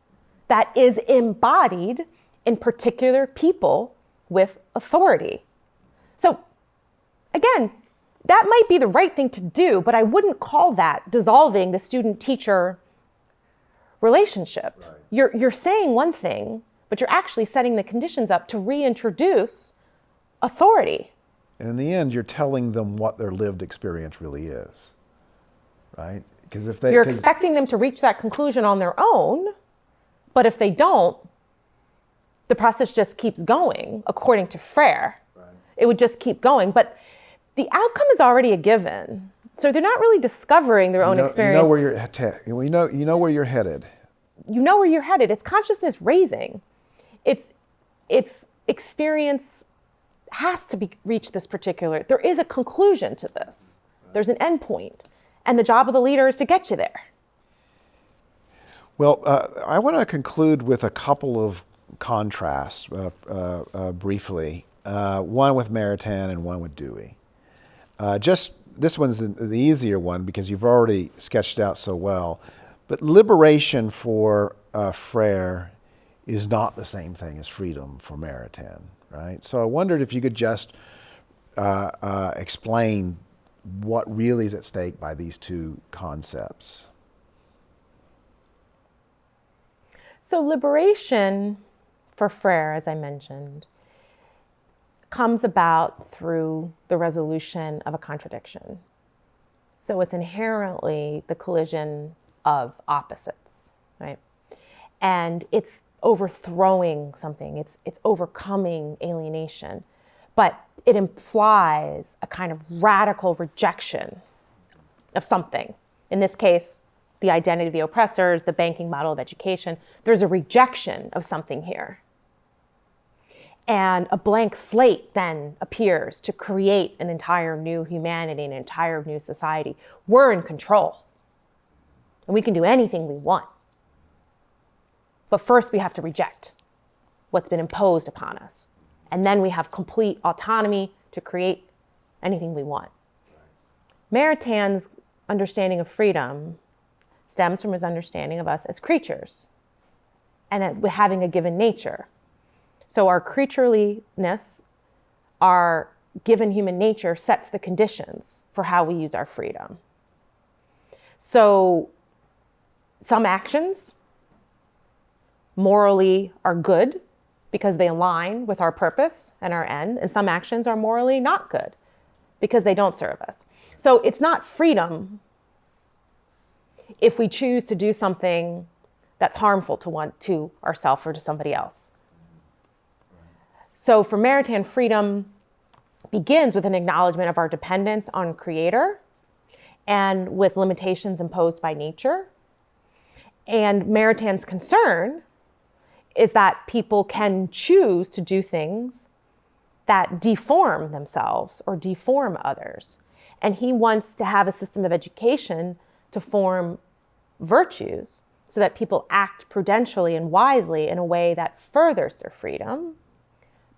that is embodied in particular people with authority. So again, that might be the right thing to do, but I wouldn't call that dissolving the student-teacher relationship. Right. You're saying one thing, but you're actually setting the conditions up to reintroduce authority. And in the end, you're telling them what their lived experience really is, right? Because if you're expecting them to reach that conclusion on their own, but if they don't, the process just keeps going, according to Freyr. Right. It would just keep going, but the outcome is already a given. So they're not really discovering their own experience. You know where you're headed. You know where you're headed. It's consciousness raising. It's experience has to reach this particular. There is a conclusion to this. There's an end point, and the job of the leader is to get you there. Well, I want to conclude with a couple of contrasts briefly. One with Maritain and one with Dewey. Just this one's the easier one because you've already sketched it out so well. But liberation for Freyr is not the same thing as freedom for Maritain, right? So I wondered if you could just explain what really is at stake by these two concepts. So liberation for Freyr, as I mentioned, comes about through the resolution of a contradiction. So it's inherently the collision of opposites, right? And it's overthrowing something, it's overcoming alienation, but it implies a kind of radical rejection of something. In this case, the identity of the oppressors, the banking model of education. There's a rejection of something here. And a blank slate then appears to create an entire new humanity, an entire new society. We're in control. And we can do anything we want. But first we have to reject what's been imposed upon us. And then we have complete autonomy to create anything we want. Maritain understanding of freedom stems from his understanding of us as creatures and having a given nature. So our creatureliness, our given human nature sets the conditions for how we use our freedom. So some actions morally are good because they align with our purpose and our end, and some actions are morally not good because they don't serve us. So it's not freedom if we choose to do something that's harmful to ourselves or to somebody else. So for Maritain, freedom begins with an acknowledgement of our dependence on Creator and with limitations imposed by nature. And Maritain's concern is that people can choose to do things that deform themselves or deform others. And he wants to have a system of education to form virtues so that people act prudentially and wisely in a way that furthers their freedom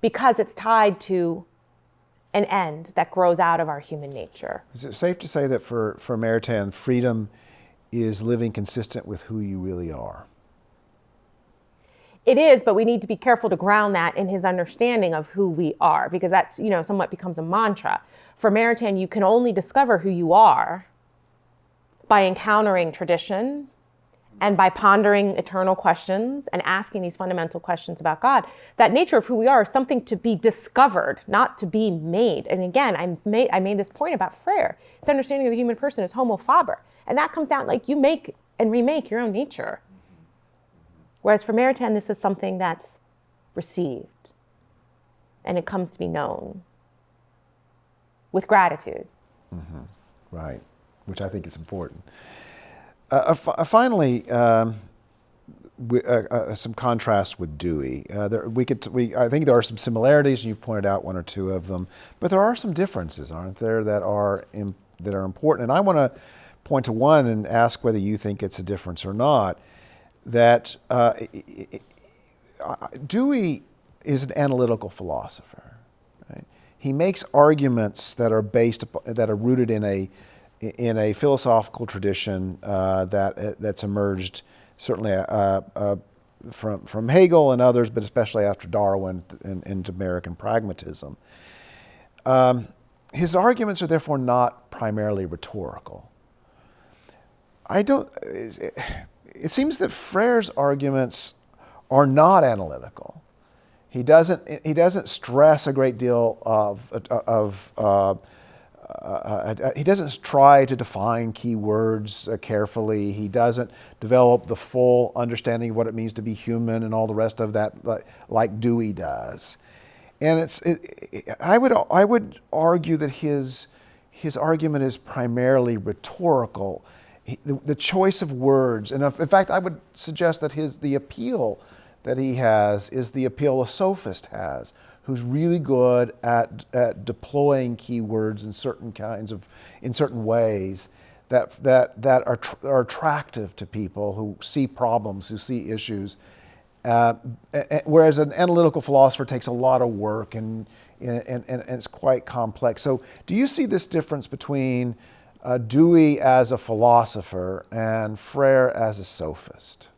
because it's tied to an end that grows out of our human nature. Is it safe to say that for Maritain, freedom is living consistent with who you really are? It is, but we need to be careful to ground that in his understanding of who we are, because that, somewhat becomes a mantra. For Maritain, you can only discover who you are by encountering tradition and by pondering eternal questions and asking these fundamental questions about God. That nature of who we are is something to be discovered, not to be made. And again, I made this point about Freyr. His understanding of the human person is homo faber. And that comes down, like, you make and remake your own nature. Whereas for Maritain, this is something that's received and it comes to be known with gratitude. Mm-hmm. Right, which I think is important. Finally, some contrast with Dewey. I think there are some similarities, and you've pointed out one or two of them, but there are some differences, aren't there, that are important. And I want to point to one and ask whether you think it's a difference or not. That Dewey is an analytical philosopher. Right? He makes arguments that are rooted in a philosophical tradition that's emerged certainly from Hegel and others, but especially after Darwin and into American pragmatism. His arguments are therefore not primarily rhetorical. It seems that Freyr's arguments are not analytical. He doesn't stress a great deal he doesn't try to define key words carefully. He doesn't develop the full understanding of what it means to be human and all the rest of that like Dewey does. And I would argue that his argument is primarily rhetorical. The choice of words, and in fact, I would suggest that the appeal that he has is the appeal a sophist has, who's really good at deploying keywords in certain ways that are attractive to people who see problems, who see issues. Whereas an analytical philosopher takes a lot of work and it's quite complex. So, do you see this difference between Dewey as a philosopher and Freyr as a sophist?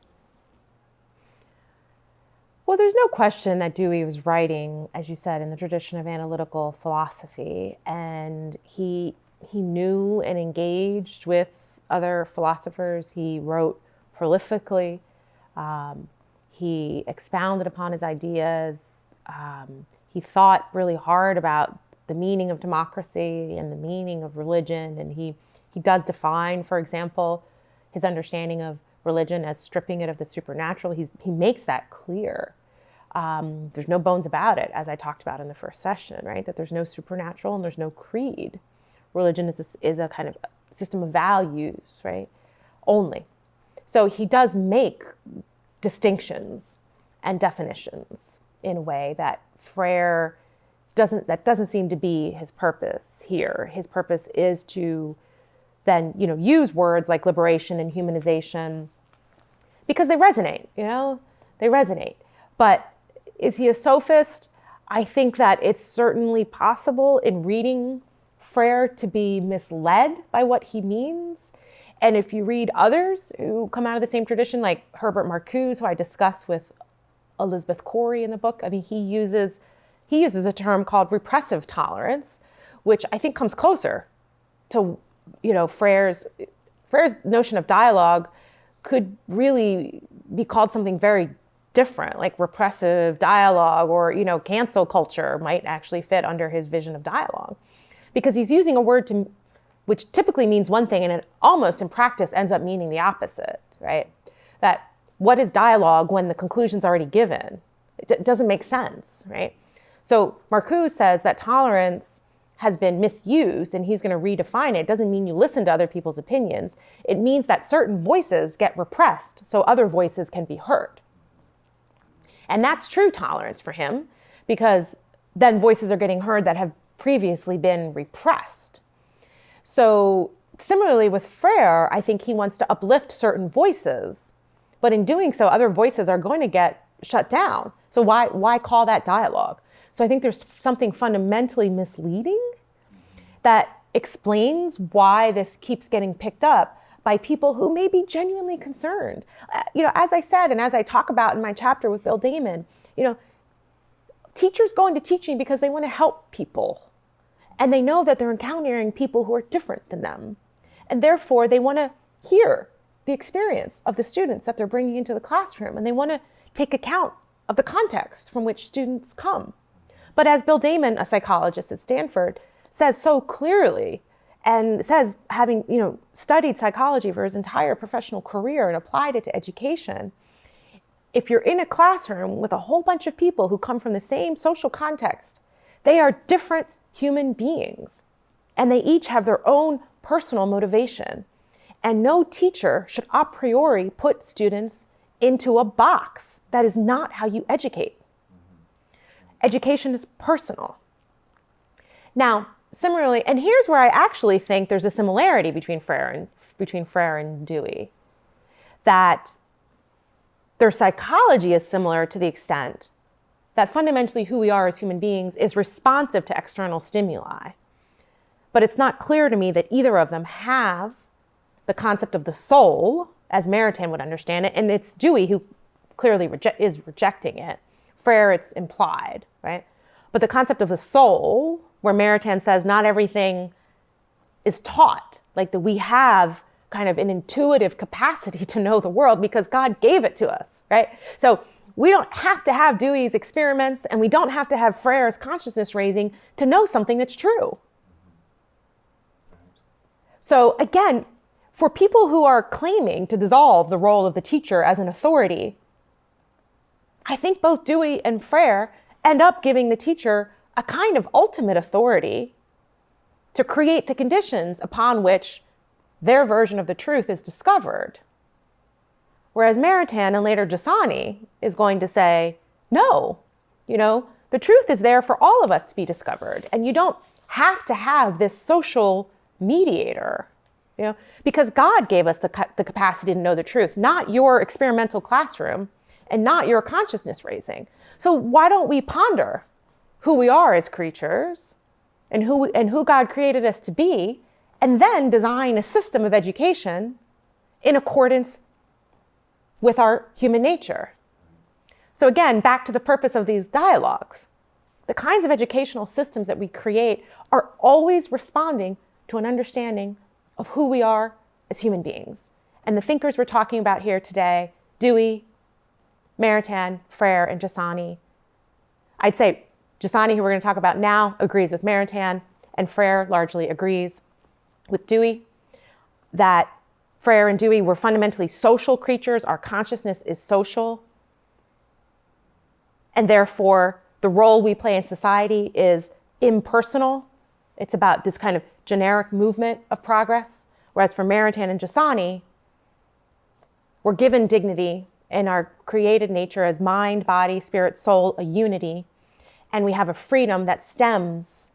Well, there's no question that Dewey was writing, as you said, in the tradition of analytical philosophy, and he knew and engaged with other philosophers. He wrote prolifically. He expounded upon his ideas. He thought really hard about the meaning of democracy and the meaning of religion, and he does define, for example, his understanding of religion as stripping it of the supernatural. He makes that clear. There's no bones about it, as I talked about in the first session, right? That there's no supernatural and there's no creed. Religion is a kind of system of values, right? Only. So he does make distinctions and definitions in a way that Freyr doesn't seem to be his purpose here. His purpose is to then, use words like liberation and humanization because they resonate, they resonate. But is he a sophist? I think that it's certainly possible in reading Freyr to be misled by what he means. And if you read others who come out of the same tradition, like Herbert Marcuse, who I discuss with Elizabeth Corey in the book, I mean, he uses a term called repressive tolerance, which I think comes closer to, Freyr's notion of dialogue could really be called something very different, like repressive dialogue or, cancel culture might actually fit under his vision of dialogue. Because he's using a word which typically means one thing and it almost in practice ends up meaning the opposite, right? That what is dialogue when the conclusion's already given? It doesn't make sense, right? So Marcuse says that tolerance has been misused and he's going to redefine it. It doesn't mean you listen to other people's opinions. It means that certain voices get repressed so other voices can be heard. And that's true tolerance for him because then voices are getting heard that have previously been repressed. So similarly with Freyr, I think he wants to uplift certain voices, but in doing so, other voices are going to get shut down. So why call that dialogue? So I think there's something fundamentally misleading that explains why this keeps getting picked up by people who may be genuinely concerned. As I said, and as I talk about in my chapter with Bill Damon, teachers go into teaching because they want to help people. And they know that they're encountering people who are different than them. And therefore, they want to hear the experience of the students that they're bringing into the classroom. And they want to take account of the context from which students come. But as Bill Damon, a psychologist at Stanford, says so clearly, and says, having studied psychology for his entire professional career and applied it to education, if you're in a classroom with a whole bunch of people who come from the same social context, they are different human beings, and they each have their own personal motivation. And no teacher should a priori put students into a box. That is not how you educate. Education is personal. Now, similarly, and here's where I actually think there's a similarity between Freyr and Dewey, that their psychology is similar to the extent that fundamentally who we are as human beings is responsive to external stimuli. But it's not clear to me that either of them have the concept of the soul, as Maritain would understand it, and it's Dewey who clearly is rejecting it. Freyr, it's implied, right? But the concept of the soul, where Maritain says not everything is taught, like that we have kind of an intuitive capacity to know the world because God gave it to us, right? So we don't have to have Dewey's experiments and we don't have to have Freyr's consciousness raising to know something that's true. So again, for people who are claiming to dissolve the role of the teacher as an authority, I think both Dewey and Freyr end up giving the teacher a kind of ultimate authority to create the conditions upon which their version of the truth is discovered. Whereas Maritain and later Giussani is going to say, no, the truth is there for all of us to be discovered. And you don't have to have this social mediator, because God gave us the capacity to know the truth, not your experimental classroom and not your consciousness raising. So why don't we ponder who we are as creatures and who God created us to be, and then design a system of education in accordance with our human nature. So again, back to the purpose of these dialogues. The kinds of educational systems that we create are always responding to an understanding of who we are as human beings. And the thinkers we're talking about here today, Dewey, Maritain, Freyr, and Giussani. I'd say Giussani, who we're going to talk about now, agrees with Maritain, and Freyr largely agrees with Dewey, that Freyr and Dewey were fundamentally social creatures. Our consciousness is social. And therefore, the role we play in society is impersonal. It's about this kind of generic movement of progress. Whereas for Maritain and Giussani, we're given dignity in our created nature as mind, body, spirit, soul, a unity. And we have a freedom that stems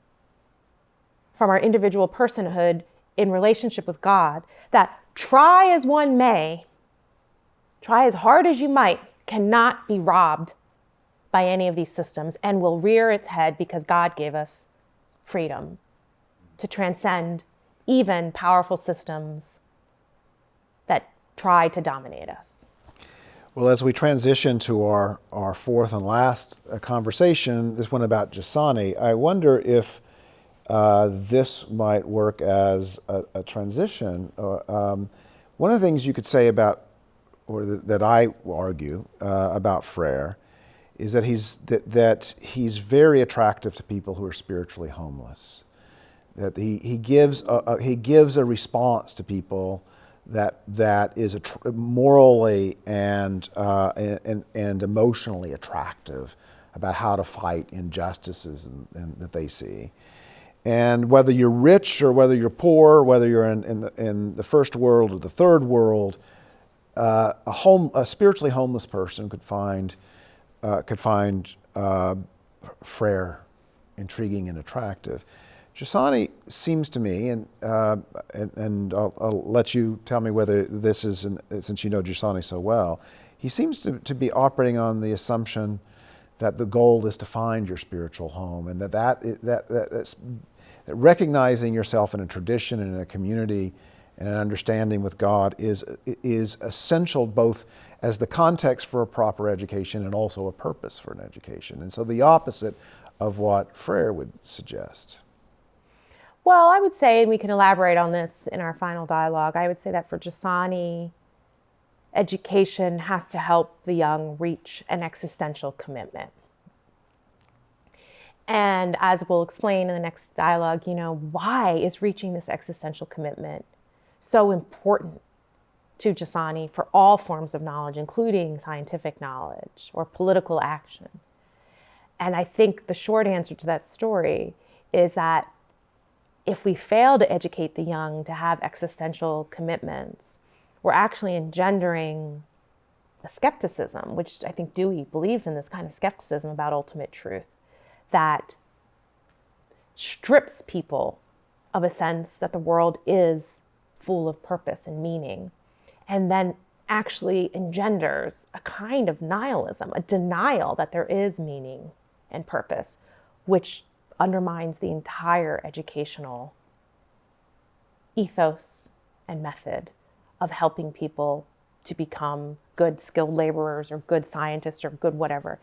from our individual personhood in relationship with God, that try as one may, try as hard as you might, cannot be robbed by any of these systems and will rear its head because God gave us freedom to transcend even powerful systems that try to dominate us. Well, as we transition to our fourth and last conversation, this one about Giussani, I wonder if this might work as a transition. One of the things you could say about, or that I argue about Freyr, is that he's very attractive to people who are spiritually homeless. That he gives a response to people that is morally and emotionally attractive about how to fight injustices and that they see. And whether you're rich or whether you're poor, whether you're in the first world or the third world, a spiritually homeless person could find Freyr intriguing and attractive. Giussani seems to me, and I'll let you tell me whether this is, since you know Giussani so well, he seems to be operating on the assumption that the goal is to find your spiritual home, and that's recognizing yourself in a tradition and in a community and an understanding with God is essential both as the context for a proper education and also a purpose for an education. And so the opposite of what Freyr would suggest. Well, I would say, and we can elaborate on this in our final dialogue, I would say that for Giussani, education has to help the young reach an existential commitment. And as we'll explain in the next dialogue, why is reaching this existential commitment so important to Giussani for all forms of knowledge, including scientific knowledge or political action? And I think the short answer to that story is that if we fail to educate the young to have existential commitments, we're actually engendering a skepticism, which I think Dewey believes in, this kind of skepticism about ultimate truth, that strips people of a sense that the world is full of purpose and meaning, and then actually engenders a kind of nihilism, a denial that there is meaning and purpose, which undermines the entire educational ethos and method of helping people to become good skilled laborers or good scientists or good whatever.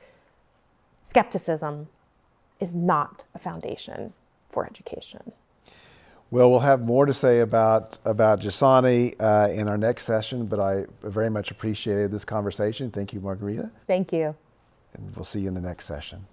Skepticism is not a foundation for education. Well, we'll have more to say about Giussani in our next session, but I very much appreciated this conversation. Thank you, Margarita. Thank you. And we'll see you in the next session.